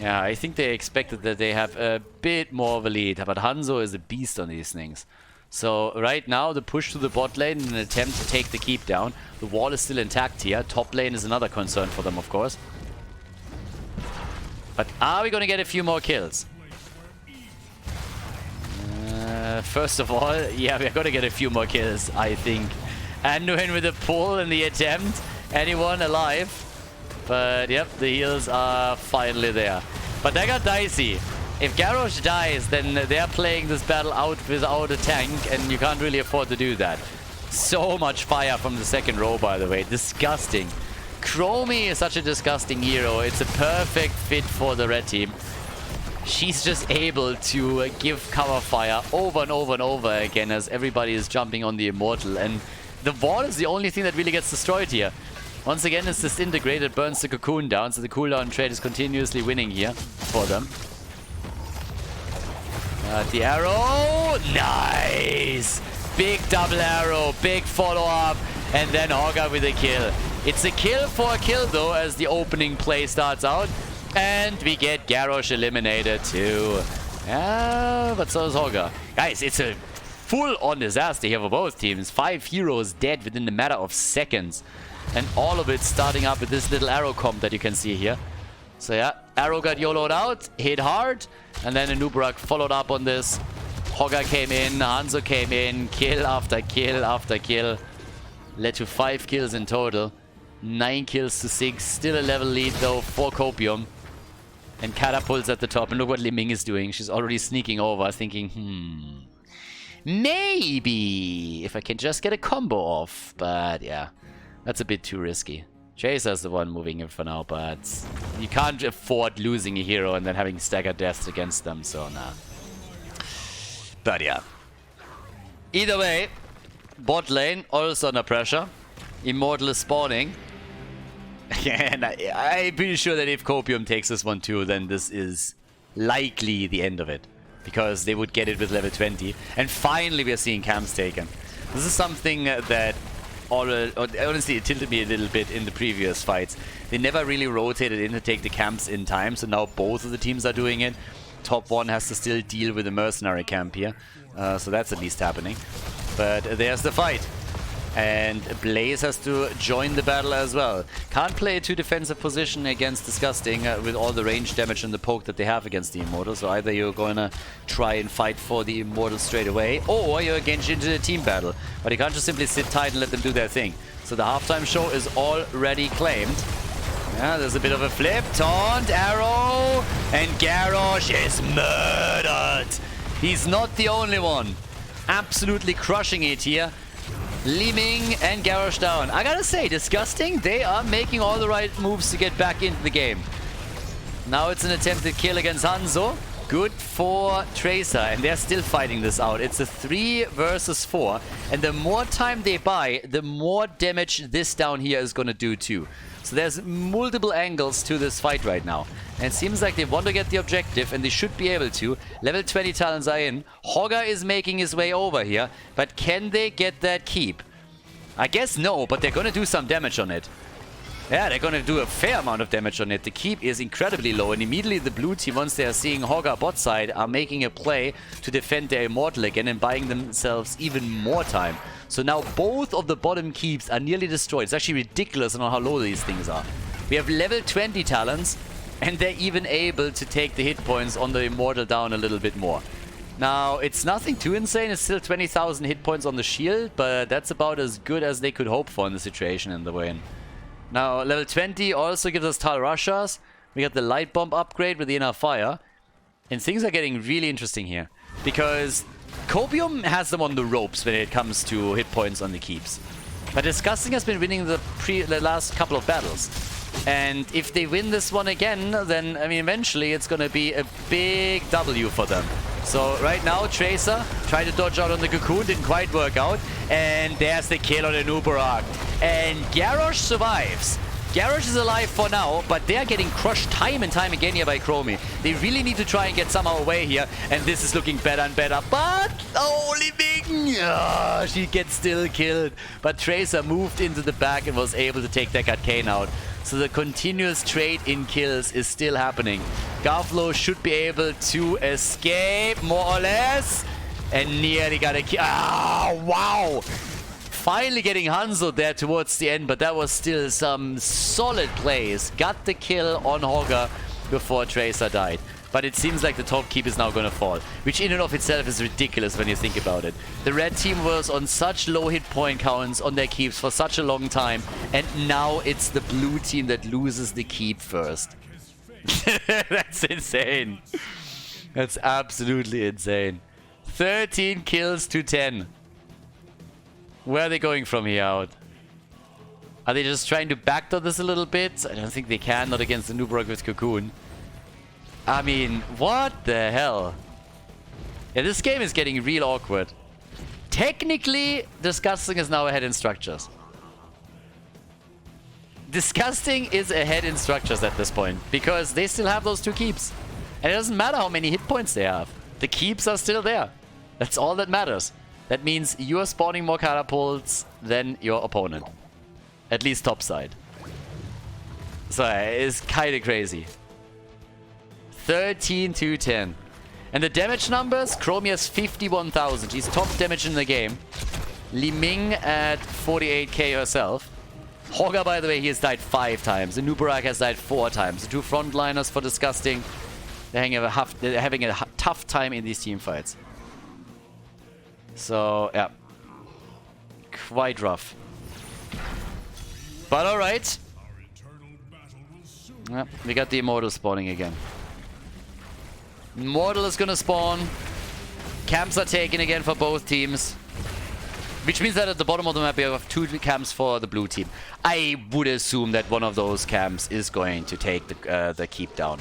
Yeah, I think they expected that they have a bit more of a lead. But Hanzo is a beast on these things. So right now, the push to the bot lane in an attempt to take the keep down. The wall is still intact here. Top lane is another concern for them, of course. But are we going to get a few more kills? First of all, yeah, we're going to get a few more kills, I think. Anduin with a pull in the attempt. Anyone alive? But yep, the heals are finally there. But that got dicey. If Garrosh dies, then they're playing this battle out without a tank, and you can't really afford to do that. So much fire from the second row, by the way. Disgusting. Chromie is such a disgusting hero. It's a perfect fit for the red team. She's just able to give cover fire over and over and over again as everybody is jumping on the Immortal. And the wall is the only thing that really gets destroyed here. Once again, it's disintegrated, burns the cocoon down, so the cooldown trade is continuously winning here for them. The arrow, nice! Big double arrow, big follow-up, and then Hogger with a kill. It's a kill for a kill though, as the opening play starts out. And we get Garrosh eliminated too. But so is Hogger. Guys, it's a full-on disaster here for both teams. 5 heroes dead within the matter of seconds. And all of it starting up with this little arrow comp that you can see here. So yeah, arrow got YOLO'd out, hit hard, and then Anubrak followed up on this. Hogger came in, Hanzo came in, kill after kill after kill. Led to 5 kills in total. 9 kills to 6, still a level lead though for Copium. And Catapults at the top, and look what Li Ming is doing. She's already sneaking over, thinking, maybe if I can just get a combo off. But yeah, that's a bit too risky. Chaser's the one moving in for now, but you can't afford losing a hero and then having staggered deaths against them, so nah. But yeah. Either way, bot lane also under pressure. Immortal is spawning. And I'm pretty sure that if Copium takes this one too, then this is likely the end of it. Because they would get it with level 20. And finally we are seeing camps taken. This is something that honestly, it tilted me a little bit in the previous fights. They never really rotated in to take the camps in time, so now both of the teams are doing it. Top one has to still deal with the mercenary camp here, so that's at least happening. But there's the fight. And Blaze has to join the battle as well. Can't play a too defensive position against Disgusting with all the range damage and the poke that they have against the Immortal. So either you're gonna try and fight for the Immortal straight away, or you're engaged into the team battle. But you can't just simply sit tight and let them do their thing. So the halftime show is already claimed. Yeah, there's a bit of a flip. Taunt, arrow, and Garrosh is murdered. He's not the only one. Absolutely crushing it here. Li Ming and Garrosh down. I gotta say, Disgusting, they are making all the right moves to get back into the game. Now it's an attempted kill against Hanzo. Good for Tracer, and they're still fighting this out. It's a 3 versus 4, and the more time they buy, the more damage this down here is gonna do too. So there's multiple angles to this fight right now. And it seems like they want to get the objective, and they should be able to. Level 20 talents are in. Hogger is making his way over here, but can they get that keep? I guess no, but they're gonna do some damage on it. Yeah, they're gonna do a fair amount of damage on it. The keep is incredibly low, and immediately the blue team, once they are seeing Hogger bot side, are making a play to defend their Immortal again and buying themselves even more time. So now both of the bottom keeps are nearly destroyed. It's actually ridiculous on how low these things are. We have level 20 talents, and they're even able to take the hit points on the Immortal down a little bit more. Now, it's nothing too insane. It's still 20,000 hit points on the shield, but that's about as good as they could hope for in the situation in the way. Now, level 20 also gives us Tal Rushers. We got the Light Bomb upgrade with the Inner Fire. And things are getting really interesting here. Because Copium has them on the ropes when it comes to hit points on the keeps. But Disgusting has been winning the last couple of battles. And if they win this one again, then, I mean, eventually it's going to be a big W for them. So right now, Tracer tried to dodge out on the Cocoon, didn't quite work out. And there's the kill on the Nubarak. And Garrosh survives. Garrosh is alive for now, but they're getting crushed time and time again here by Chromie. They really need to try and get somehow away here, and this is looking better and better. But, holy Bing! Oh, she gets still killed. But Tracer moved into the back and was able to take that Arcane out. So the continuous trade in kills is still happening. Garflo should be able to escape, more or less. And nearly got a kill. Ah, wow! Finally getting Hanzo there towards the end, but that was still some solid plays. Got the kill on Hogger before Tracer died. But it seems like the top keep is now going to fall, which in and of itself is ridiculous when you think about it. The red team was on such low hit point counts on their keeps for such a long time, and now it's the blue team that loses the keep first. That's insane. That's absolutely insane. 13 kills to 10. Where are they going from here out? Are they just trying to backdoor this a little bit? I don't think they can, not against the Nubarak with Cocoon. I mean, what the hell? Yeah, this game is getting real awkward. Technically, Disgusting is now ahead in structures. Disgusting is ahead in structures at this point, because they still have those two keeps. And it doesn't matter how many hit points they have. The keeps are still there. That's all that matters. That means you are spawning more catapults than your opponent. At least topside. So it's kind of crazy. 13 to 10. And the damage numbers, Chromie has 51,000. She's top damage in the game. Li Ming at 48k herself. Hogger, by the way, he has died 5 times. The Nubarak has died 4 times. The two frontliners for Disgusting, they're having a tough time in these team fights. So, yeah. Quite rough. But alright. Yeah, we got the Immortal spawning again. Immortal is gonna spawn. Camps are taken again for both teams. Which means that at the bottom of the map we have 2 camps for the blue team. I would assume that one of those camps is going to take the keep down.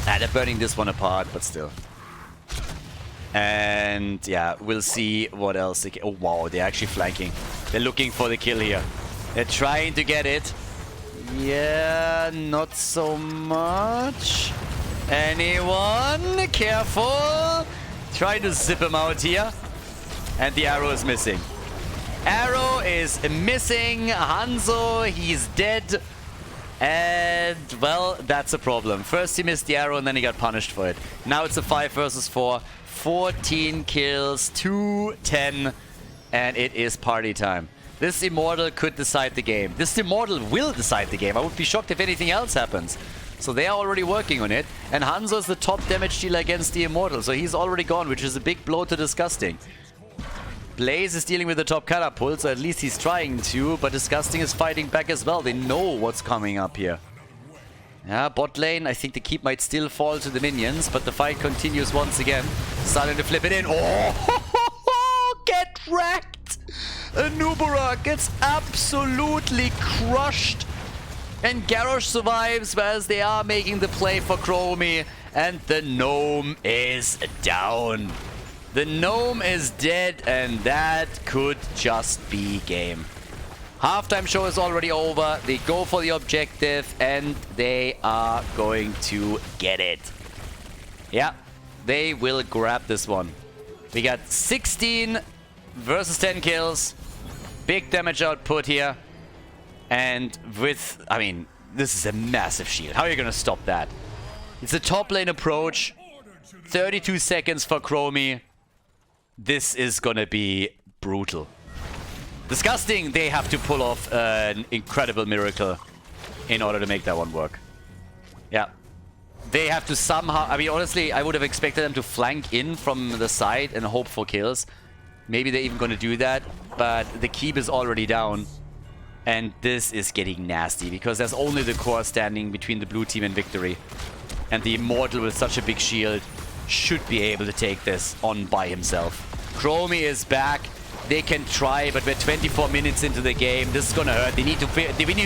They're burning this one apart, but still. And yeah, we'll see what else. Oh wow, they're actually flanking. They're looking for the kill here. They're trying to get it. Yeah, not so much. Anyone? Careful. Trying to zip him out here. And the arrow is missing. Arrow is missing. Hanzo, he's dead. And, well, that's a problem. First he missed the arrow and then he got punished for it. Now it's a 5 versus 4. 14 kills to 10. And it is party time. This Immortal could decide the game. This Immortal will decide the game. I would be shocked if anything else happens. So they are already working on it. And Hanzo is the top damage dealer against the Immortal. So he's already gone, which is a big blow to Disgusting. Blaze is dealing with the top catapult, so at least he's trying to. But Disgusting is fighting back as well. They know what's coming up here. Yeah, bot lane, I think the keep might still fall to the minions. But the fight continues once again. Starting to flip it in. Oh, get wrecked! Anubara gets absolutely crushed. And Garrosh survives as they are making the play for Chromie. And the gnome is down. The gnome is dead, and that could just be game. Halftime show is already over. They go for the objective, and they are going to get it. Yeah, they will grab this one. We got 16 versus 10 kills. Big damage output here. And with, I mean, this is a massive shield. How are you going to stop that? It's a top lane approach. 32 seconds for Chromie. This is going to be brutal. Disgusting, they have to pull off an incredible miracle in order to make that one work. Yeah. They have to somehow... I mean, honestly, I would have expected them to flank in from the side and hope for kills. Maybe they're even going to do that. But the keep is already down. And this is getting nasty because there's only the core standing between the blue team and victory. And the Immortal with such a big shield should be able to take this on by himself. Chromie is back. They can try, but we're 24 minutes into the game. This is gonna hurt. We need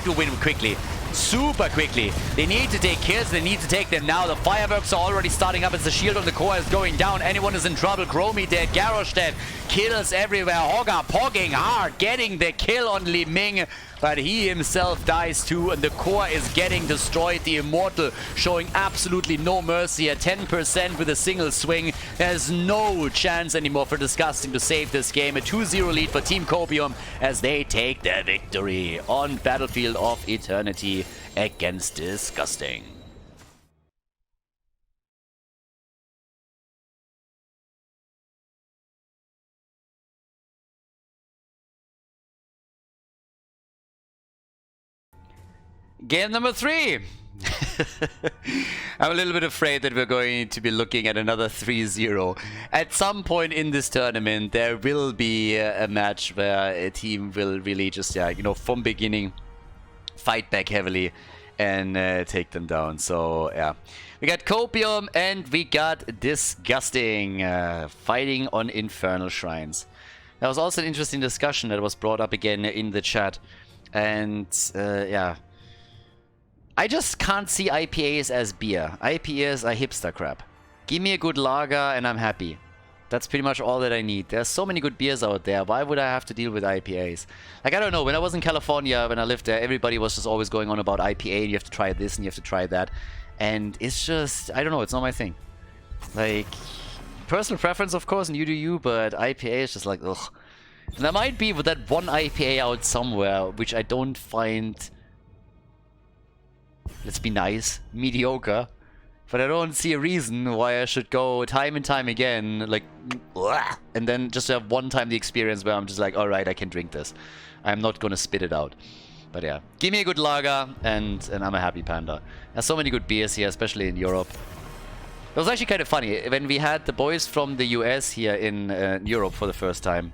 to win quickly. Super quickly. They need to take kills. They need to take them now. The fireworks are already starting up as the shield on the core is going down. Anyone is in trouble. Chromie dead. Garrosh dead. Kills everywhere. Hogger pogging hard. Getting the kill on Li Ming. But he himself dies too. And the core is getting destroyed. The Immortal showing absolutely no mercy at 10% with a single swing. There's no chance anymore for Disgusting to save this game. A 2-0 lead for Team Copium as they take their victory on Battlefield of Eternity against Disgusting. Game number 3. I'm a little bit afraid that we're going to be looking at another 3-0. At some point in this tournament, there will be a match where a team will really just, yeah, you know, from beginning, fight back heavily and take them down. So, yeah. We got Copium and we got Disgusting fighting on Infernal Shrines. That was also an interesting discussion that was brought up again in the chat. And, yeah. I just can't see IPAs as beer. IPAs are hipster crap. Give me a good lager and I'm happy. That's pretty much all that I need. There's so many good beers out there. Why would I have to deal with IPAs? Like, I don't know. When I was in California, when I lived there, everybody was just always going on about IPA. And you have to try this and you have to try that. And it's just, I don't know. It's not my thing. Like, personal preference, of course, and you do you. But IPA is just like, ugh. And there might be with that one IPA out somewhere, which I don't find... Let's be nice, mediocre. But I don't see a reason why I should go time and time again, like, and then just have one time the experience where I'm just like, alright, I can drink this. I'm not gonna spit it out. But yeah, give me a good lager and I'm a happy panda. There's so many good beers here, especially in Europe. It was actually kind of funny, when we had the boys from the US here in Europe for the first time,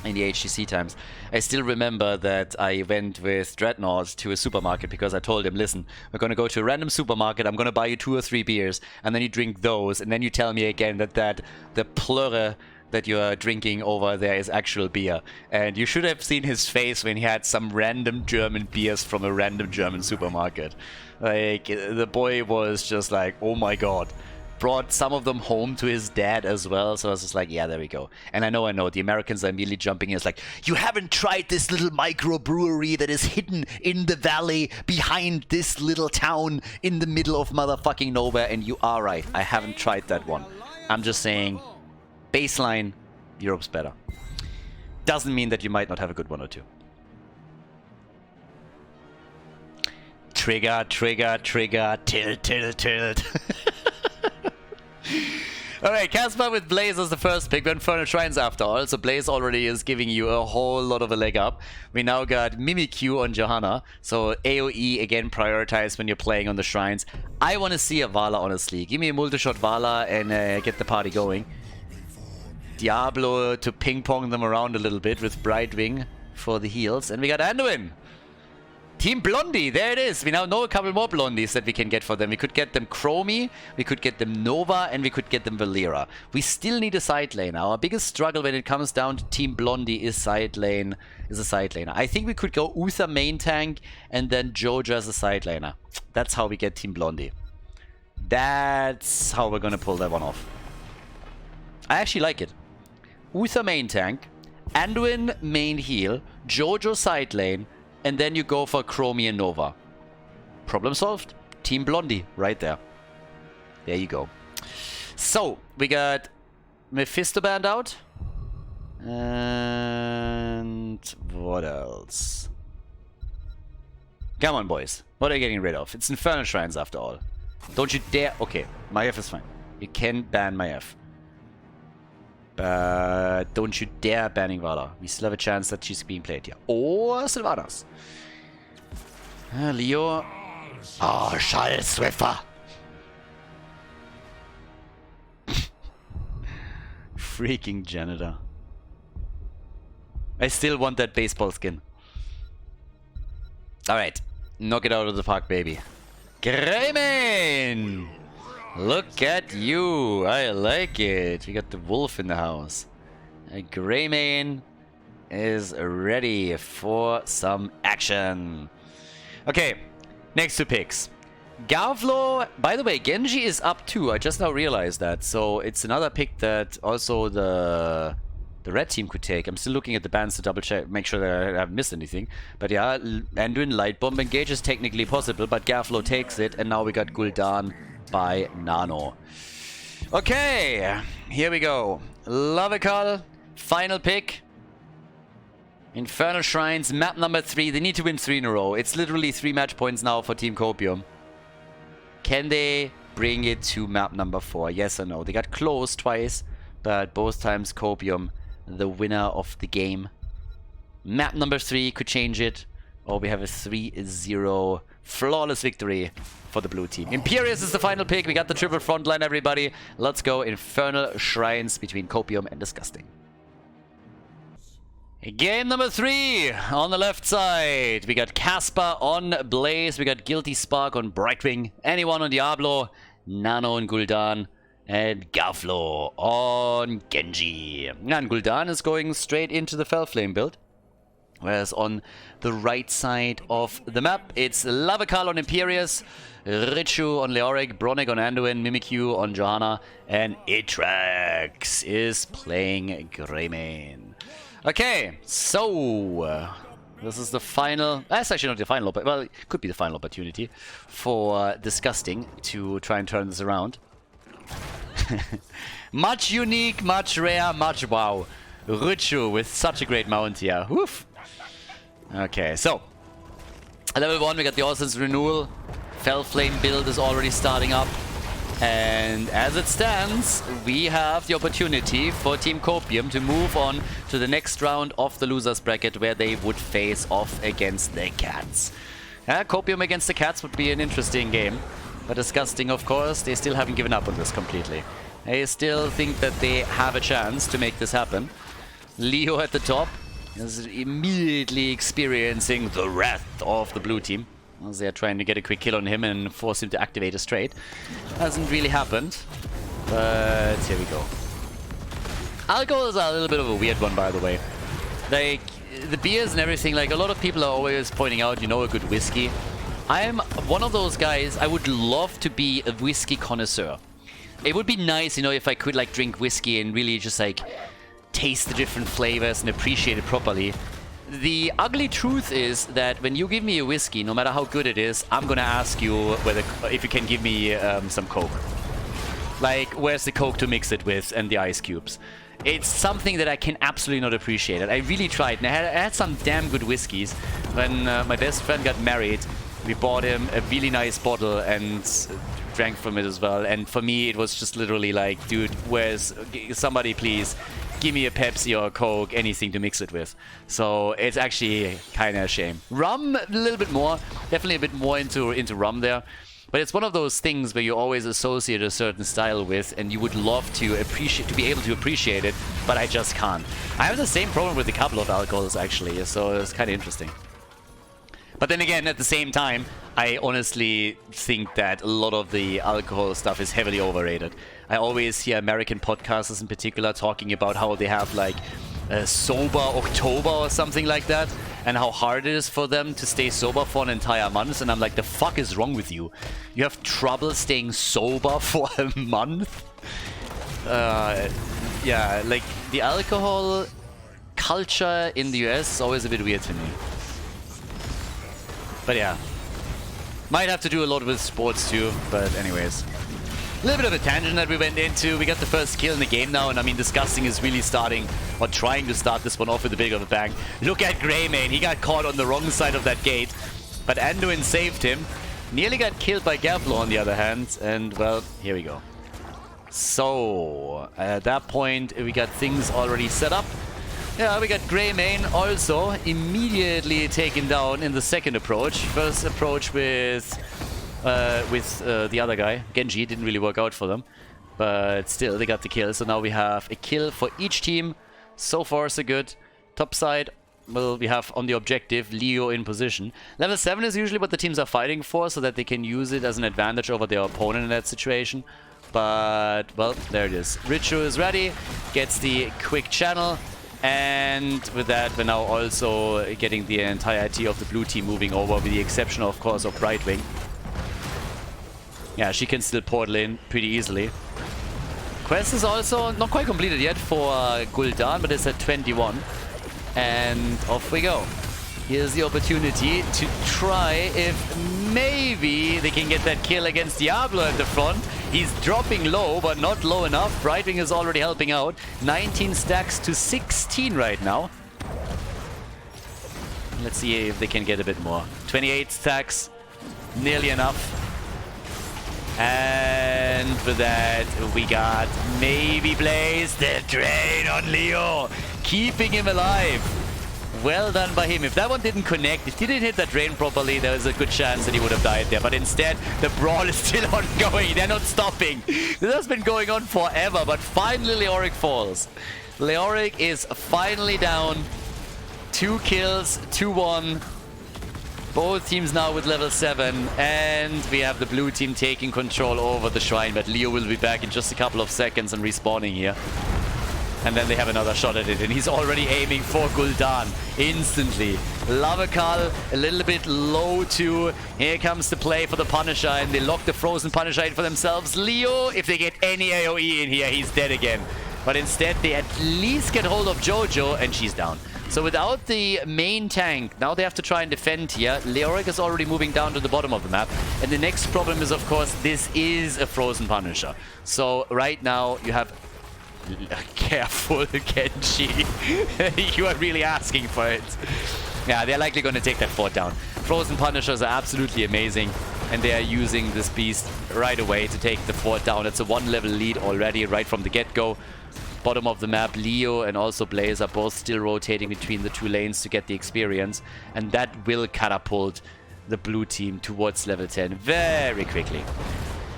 in the HGC times, I still remember that I went with Dreadnought to a supermarket because I told him, listen, we're going to go to a random supermarket, I'm going to buy you 2 or 3 beers, and then you drink those, and then you tell me again that the plurre that you're drinking over there is actual beer. And you should have seen his face when he had some random German beers from a random German supermarket. Like, the boy was just like, oh my god. Brought some of them home to his dad as well, so I was just like, yeah, there we go. And I know, the Americans are immediately jumping in. It's like, you haven't tried this little microbrewery that is hidden in the valley behind this little town in the middle of motherfucking nowhere, and you are right, I haven't tried that one. I'm just saying, baseline, Europe's better. Doesn't mean that you might not have a good one or two. Trigger, trigger, trigger, tilt, tilt, tilt. Alright, Caspar with Blaze as the first pick. We're Infernal Shrines after all, so Blaze already is giving you a whole lot of a leg up. We now got Mimikyu on Johanna, so AoE again prioritized when you're playing on the Shrines. I want to see a Vala, honestly. Give me a multi-shot Vala and get the party going. Diablo to ping-pong them around a little bit with Brightwing for the heals. And we got Anduin. Team Blondie, there it is. We now know a couple more Blondies that we can get for them. We could get them Chromie, we could get them Nova, and we could get them Valera. We still need a side lane. Our biggest struggle when it comes down to Team Blondie is a side laner. I think we could go Uther main tank and then Jojo as a side laner. That's how we get Team Blondie. That's how we're gonna pull that one off. I actually like it. Uther main tank, Anduin main heal, Jojo side lane, and then you go for Chromie and Nova. Problem solved. Team Blondie right there. There you go. So, we got Mephisto band out. And what else? Come on, boys. What are you getting rid of? It's Infernal Shrines after all. Don't you dare... Okay, Maiev is fine. You can ban Maiev. But don't you dare banning Vala. We still have a chance that she's being played here. Or Sylvanas. Leo. Oh, Schallswiffer. Freaking janitor. I still want that baseball skin. Alright. Knock it out of the park, baby. Greymane! Look at you. I like it. We got the wolf in the house. Greymane is ready for some action. Okay, next two picks. Garflo, by the way, Genji is up too. I just now realized that. So it's another pick that also the red team could take. I'm still looking at the bans to double check, make sure that I haven't missed anything. But yeah, Anduin Light Bomb engage is technically possible, but Garflo takes it, and now we got Gul'dan by Nano. Okay, here we go. Lavakal, final pick. Infernal Shrines, map number 3. They need to win 3 in a row. It's literally 3 match points now for Team Copium. Can they bring it to map number 4? Yes or no? They got close twice, but both times Copium, the winner of the game. Map number 3 could change it. Or we have a 3-0 flawless victory for the blue team. Imperius is the final pick. We got the triple frontline, everybody. Let's go. Infernal Shrines between Copium and Disgusting. Game number 3 on the left side. We got Caspar on Blaze. We got Guilty Spark on Brightwing. Anyone on Diablo. Nano and Gul'dan. And Garflo on Genji. And Gul'dan is going straight into the Fellflame build. Whereas on the right side of the map, it's Lavakal on Imperius, Richu on Leoric, Bronek on Anduin, Mimikyu on Johanna, and Atrax is playing Greymane. Okay, so this is the final... That's actually not the final, but well, it could be the final opportunity for Disgusting to try and turn this around. Much unique, much rare, much wow. Richu with such a great mount here. Woof! Okay, so level 1, we got the Orson's Renewal. Fellflame build is already starting up. And as it stands, we have the opportunity for Team Copium to move on to the next round of the losers bracket, where they would face off against the Cats. Copium against the Cats would be an interesting game. But Disgusting, of course, they still haven't given up on this completely. They still think that they have a chance to make this happen. Leo at the top is immediately experiencing the wrath of the blue team, as they're trying to get a quick kill on him and force him to activate a straight. Hasn't really happened, but here we go. Alcohol is a little bit of a weird one, by the way. Like, the beers and everything, like, a lot of people are always pointing out, you know, a good whiskey. I'm one of those guys, I would love to be a whiskey connoisseur. It would be nice, you know, if I could, like, drink whiskey and really just, like, taste the different flavors and appreciate it properly. The ugly truth is that when you give me a whiskey, no matter how good it is, I'm gonna ask you if you can give me some Coke. Like, where's the Coke to mix it with and the ice cubes? It's something that I can absolutely not appreciate. I really tried, and I had some damn good whiskeys. When my best friend got married, we bought him a really nice bottle, and drank from it as well. And for me, it was just literally like, dude, where's somebody please give me a Pepsi or a Coke, anything to mix it with. So it's actually kind of a shame. Rum, a little bit more, definitely a bit more into rum there. But it's one of those things where you always associate a certain style with, and you would love to be able to appreciate it, but I just can't. I have the same problem with a couple of alcohols actually, so it's kind of interesting. But then again, at the same time, I honestly think that a lot of the alcohol stuff is heavily overrated. I always hear American podcasters in particular talking about how they have like a sober October or something like that, and how hard it is for them to stay sober for an entire month. And I'm like, the fuck is wrong with you? You have trouble staying sober for a month? Yeah, like the alcohol culture in the US is always a bit weird to me. But yeah, might have to do a lot with sports too, but anyways. A little bit of a tangent that we went into. We got the first kill in the game now, and I mean, Disgusting is really starting, or trying to start this one off with a big of a bang. Look at Greymane, he got caught on the wrong side of that gate, but Anduin saved him. Nearly got killed by Gavlo on the other hand, and well, here we go. So, at that point, we got things already set up. Yeah, we got Greymane also immediately taken down in the second approach. First approach with the other guy, Genji, didn't really work out for them. But still, they got the kill. So now we have a kill for each team. So far, so good. Top side, well, we have on the objective, Leo in position. Level 7 is usually what the teams are fighting for, so that they can use it as an advantage over their opponent in that situation. But, well, there it is. Richu is ready, gets the quick channel. And with that, we're now also getting the entirety of the blue team moving over, with the exception, of course, of Brightwing. Yeah, she can still portal in pretty easily. Quest is also not quite completed yet for Gul'dan, but it's at 21. And off we go. Here's the opportunity to try if maybe they can get that kill against Diablo at the front. He's dropping low, but not low enough. Brightwing is already helping out. 19 stacks to 16 right now. Let's see if they can get a bit more. 28 stacks, nearly enough. And with that, we got maybe Blaze, the drain on Leo, keeping him alive. Well done by him. If that one didn't connect, if he didn't hit that drain properly, there was a good chance that he would have died there. But instead, the brawl is still ongoing. They're not stopping. This has been going on forever, but finally Leoric falls. Leoric is finally down. 2 kills, 2-1. Both teams now with level 7, and we have the blue team taking control over the shrine, but Leo will be back in just a couple of seconds and respawning here. And then they have another shot at it, and he's already aiming for Gul'dan instantly. Lavakal a little bit low too. Here comes the play for the Punisher, and they lock the frozen Punisher in for themselves. Leo, if they get any AoE in here, he's dead again. But instead, they at least get hold of Jojo, and she's down. So without the main tank, now they have to try and defend here. Leoric is already moving down to the bottom of the map. And the next problem is, of course, this is a frozen Punisher. So right now, you have... Careful, Genji. You are really asking for it. Yeah, they're likely going to take that fort down. Frozen Punishers are absolutely amazing. And they are using this beast right away to take the fort down. It's a 1-level lead already, right from the get-go. Bottom of the map, Leo and also Blaze are both still rotating between the 2 lanes to get the experience. And that will catapult the blue team towards level 10 very quickly.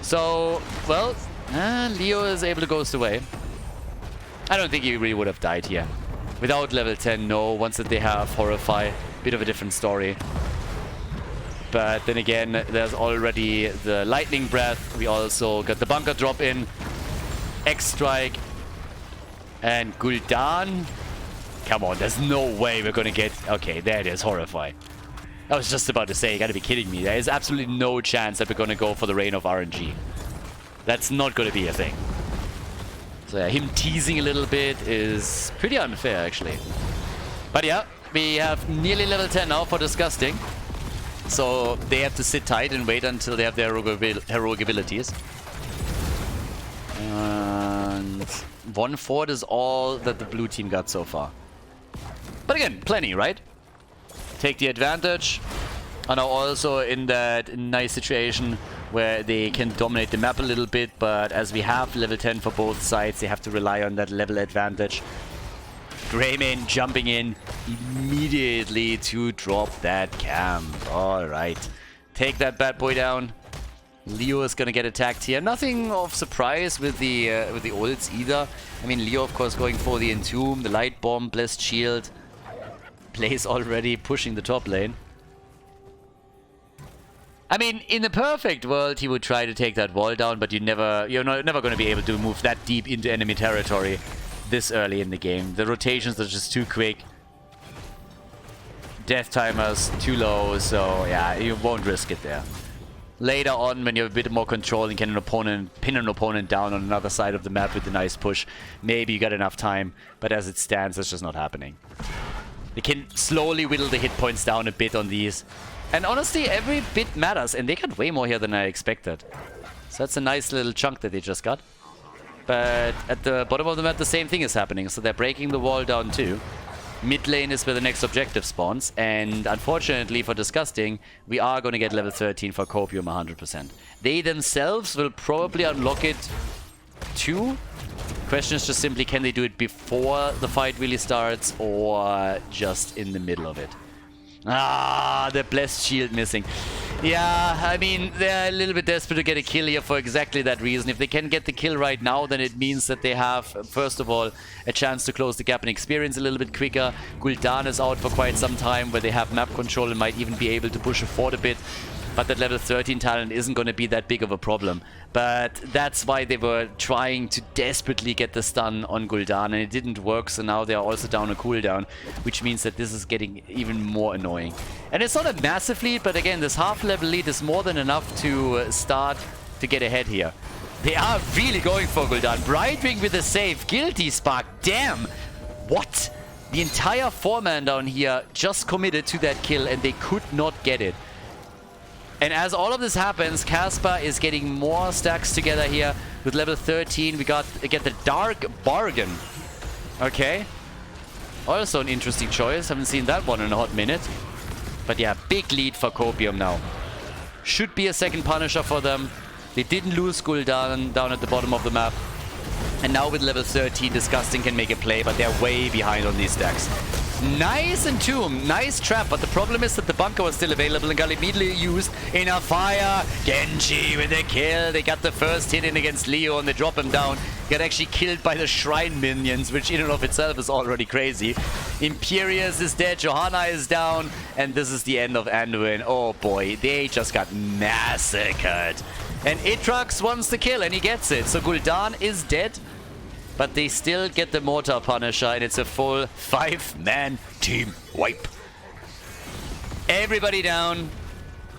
So, well, Leo is able to ghost away. I don't think he really would have died here. Without level 10, no. Once that they have Horrify, bit of a different story. But then again, there's already the Lightning Breath. We also got the Bunker drop in. X-Strike. And Gul'dan. Come on, there's no way we're gonna get... Okay, there it is, Horrify. I was just about to say, you gotta be kidding me. There is absolutely no chance that we're gonna go for the Reign of RNG. That's not gonna be a thing. So yeah, him teasing a little bit is pretty unfair, actually. But yeah, we have nearly level 10 now for Disgusting. So they have to sit tight and wait until they have their heroic abilities. And 1 fort is all that the blue team got so far. But again, plenty, right? Take the advantage. Are now also in that nice situation where they can dominate the map a little bit, but as we have level 10 for both sides, they have to rely on that level advantage. Greymane jumping in immediately to drop that camp. Alright. Take that bad boy down. Leo is gonna get attacked here. Nothing of surprise with the ults either. I mean, Leo of course going for the Entomb, the Light Bomb, Blessed Shield. Blaze already pushing the top lane. I mean, in a perfect world, he would try to take that wall down, but you're never going to be able to move that deep into enemy territory this early in the game. The rotations are just too quick. Death timers too low, so yeah, you won't risk it there. Later on, when you have a bit more control and can pin an opponent down on another side of the map with a nice push, maybe you got enough time, but as it stands, that's just not happening. They can slowly whittle the hit points down a bit on these. And honestly, every bit matters, and they got way more here than I expected. So that's a nice little chunk that they just got. But at the bottom of the map, the same thing is happening. So they're breaking the wall down too. Mid lane is where the next objective spawns. And unfortunately for Disgusting, we are going to get level 13 for Copium 100%. They themselves will probably unlock it too. Question is just simply, can they do it before the fight really starts or just in the middle of it? Ah, the Blessed Shield missing. Yeah, I mean, they're a little bit desperate to get a kill here for exactly that reason. If they can get the kill right now, then it means that they have, first of all, a chance to close the gap in experience a little bit quicker. Gul'dan is out for quite some time, where they have map control and might even be able to push a fort a bit. But that level 13 talent isn't going to be that big of a problem. But that's why they were trying to desperately get the stun on Gul'dan, and it didn't work, so now they are also down a cooldown, which means that this is getting even more annoying. And it's not a massive lead, but again, this half-level lead is more than enough to start to get ahead here. They are really going for Gul'dan. Brightwing with a save. Guilty Spark. Damn! What? The entire 4-man down here just committed to that kill, and they could not get it. And as all of this happens, Casper is getting more stacks together here. With level 13, we get the Dark Bargain. Okay. Also an interesting choice. Haven't seen that one in a hot minute. But yeah, big lead for Copium now. Should be a second Punisher for them. They didn't lose Gul'dan down at the bottom of the map. And now with level 13, Disgusting can make a play, but they're way behind on these stacks. Nice Entomb, nice trap, but the problem is that the bunker was still available and got immediately used in a fire. Genji with a kill. They got the first hit in against Leo and they drop him down. Got actually killed by the Shrine minions, which in and of itself is already crazy. Imperius is dead, Johanna is down, and this is the end of Anduin. Oh boy, they just got massacred. And Itrax wants the kill and he gets it. So Gul'dan is dead. But they still get the Mortar Punisher, and it's a full 5-man team wipe. Everybody down,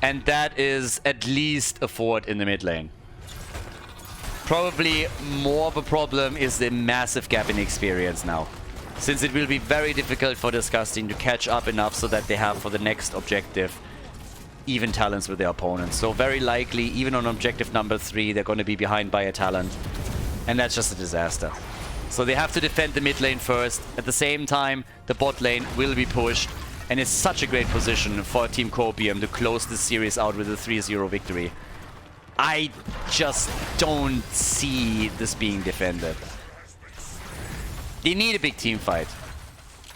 and that is at least a fort in the mid lane. Probably more of a problem is the massive gap in experience now, since it will be very difficult for Disgusting to catch up enough so that they have for the next objective even talents with their opponents. So very likely, even on objective number 3, they're going to be behind by a talent. And that's just a disaster. So they have to defend the mid lane first. At the same time, the bot lane will be pushed. And it's such a great position for Team Copium to close this series out with a 3-0 victory. I just don't see this being defended. They need a big team fight.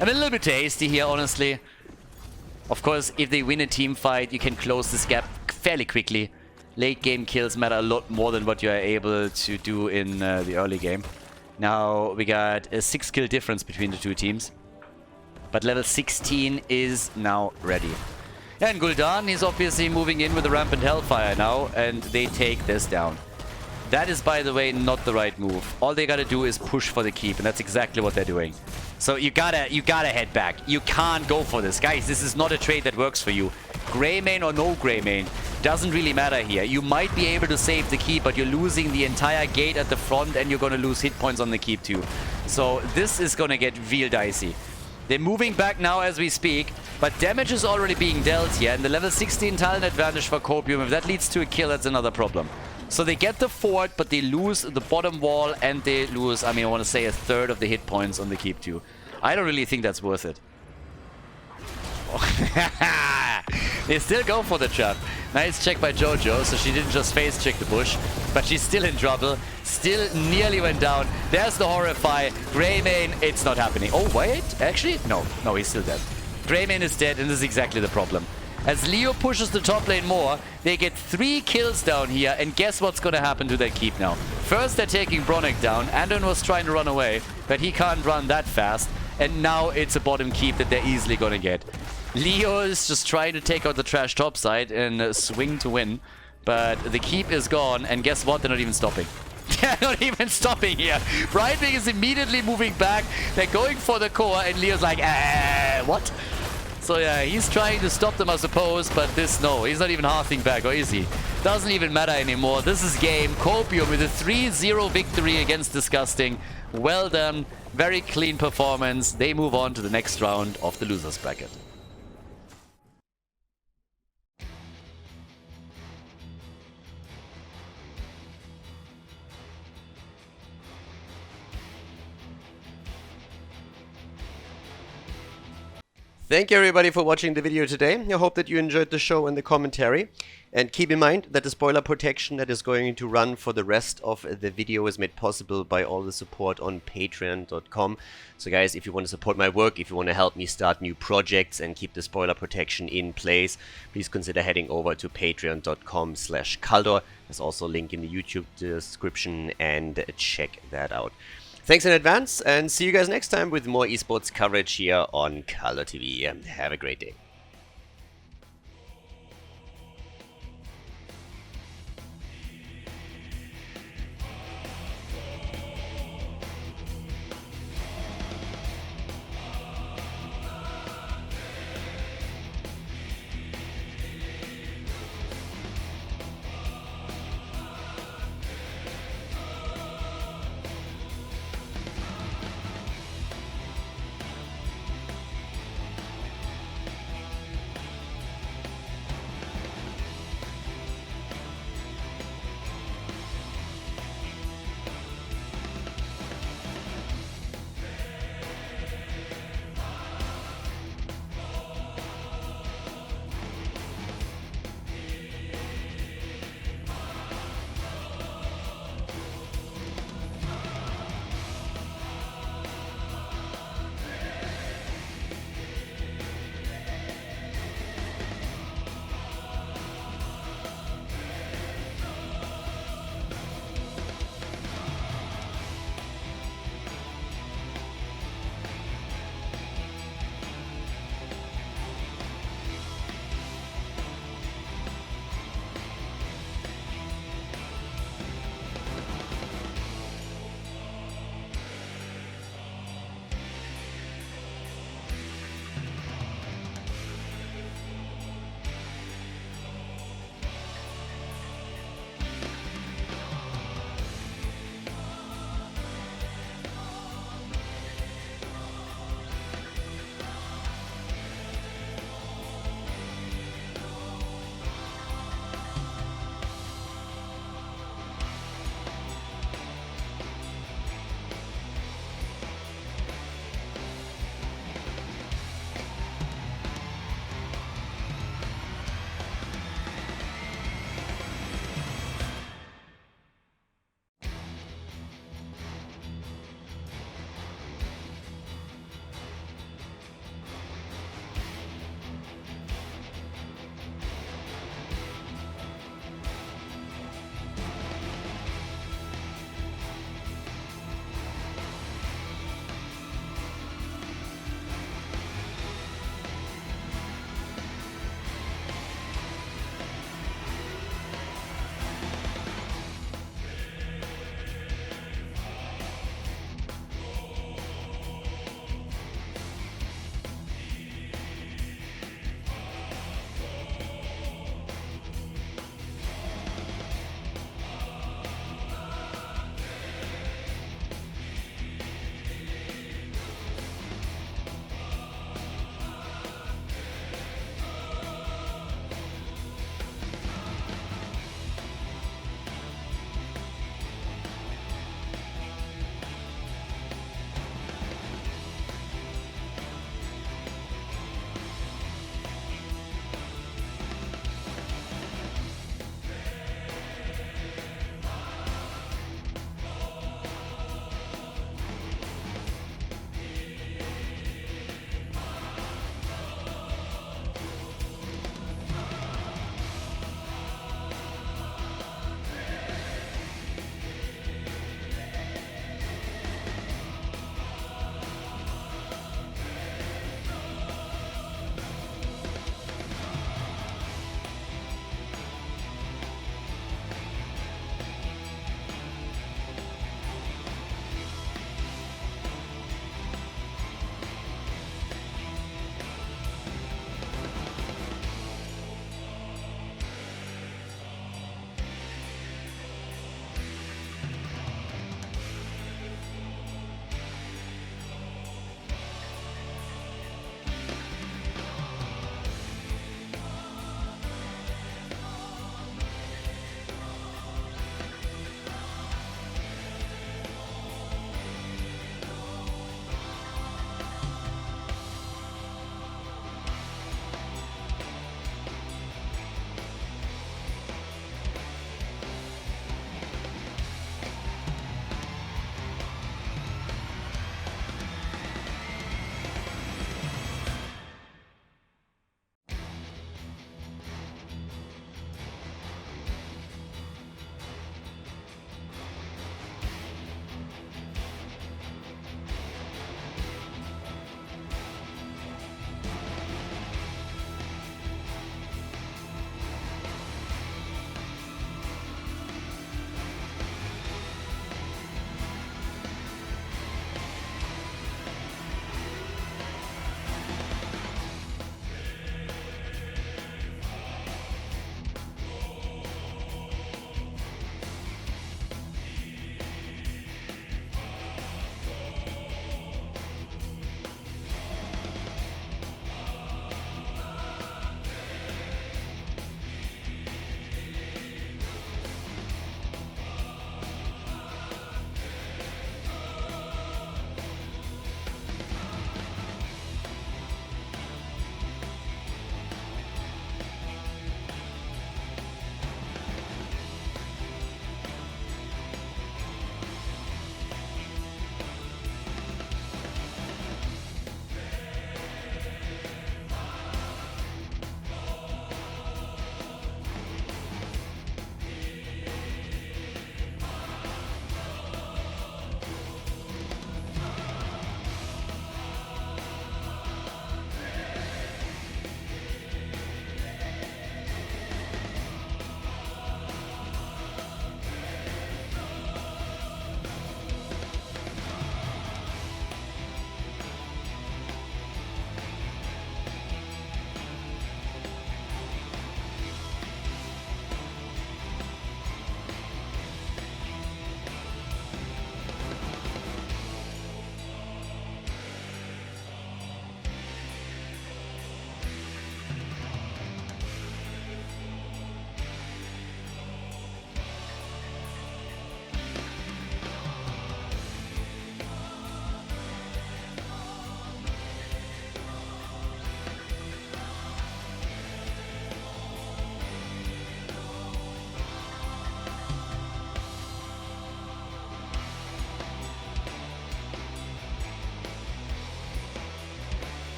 I'm a little bit too hasty here, honestly. Of course, if they win a team fight, you can close this gap fairly quickly. Late game kills matter a lot more than what you are able to do in the early game. Now we got a 6-kill difference between the two teams. But level 16 is now ready. Yeah, and Gul'dan is obviously moving in with the Rampant Hellfire now, and they take this down. That is, by the way, not the right move. All they gotta do is push for the keep, and that's exactly what they're doing. So you gotta head back. You can't go for this. Guys, this is not a trade that works for you. Greymane or no Greymane, doesn't really matter here. You might be able to save the keep, but you're losing the entire gate at the front, and you're gonna lose hit points on the keep too. So this is gonna get real dicey. They're moving back now as we speak, but damage is already being dealt here, and the level 16 talent advantage for Copium, if that leads to a kill, that's another problem. So they get the fort, but they lose the bottom wall, and they lose, I mean, I want to say a third of the hit points on the keep too. I don't really think that's worth it. They still go for the trap. Nice check by Jojo, so she didn't just face check the bush, but she's still in trouble. Still nearly went down. There's the Horrify. Greymane, it's not happening. Oh, wait, actually? No, he's still dead. Greymane is dead, and this is exactly the problem. As Leo pushes the top lane more, they get 3 kills down here, and guess what's gonna happen to their keep now? First, they're taking Bronick down. Andon was trying to run away, but he can't run that fast. And now it's a bottom keep that they're easily gonna get. Leo is just trying to take out the trash top side and swing to win. But the keep is gone, and guess what? They're not even stopping. They're not even stopping here. Brightwing is immediately moving back. They're going for the core, and Leo's like, what? So yeah, he's trying to stop them, I suppose, but no, he's not even hearthing back, or is he? Doesn't even matter anymore. This is game. Copium with a 3-0 victory against Disgusting. Well done. Very clean performance. They move on to the next round of the losers bracket. Thank you everybody for watching the video today. I hope that you enjoyed the show and the commentary. And keep in mind that the spoiler protection that is going to run for the rest of the video is made possible by all the support on patreon.com. So guys, if you want to support my work, if you want to help me start new projects and keep the spoiler protection in place, please consider heading over to patreon.com/Khaldor. There's also a link in the YouTube description, and check that out. Thanks in advance, and see you guys next time with more esports coverage here on Khaldor TV. Have a great day.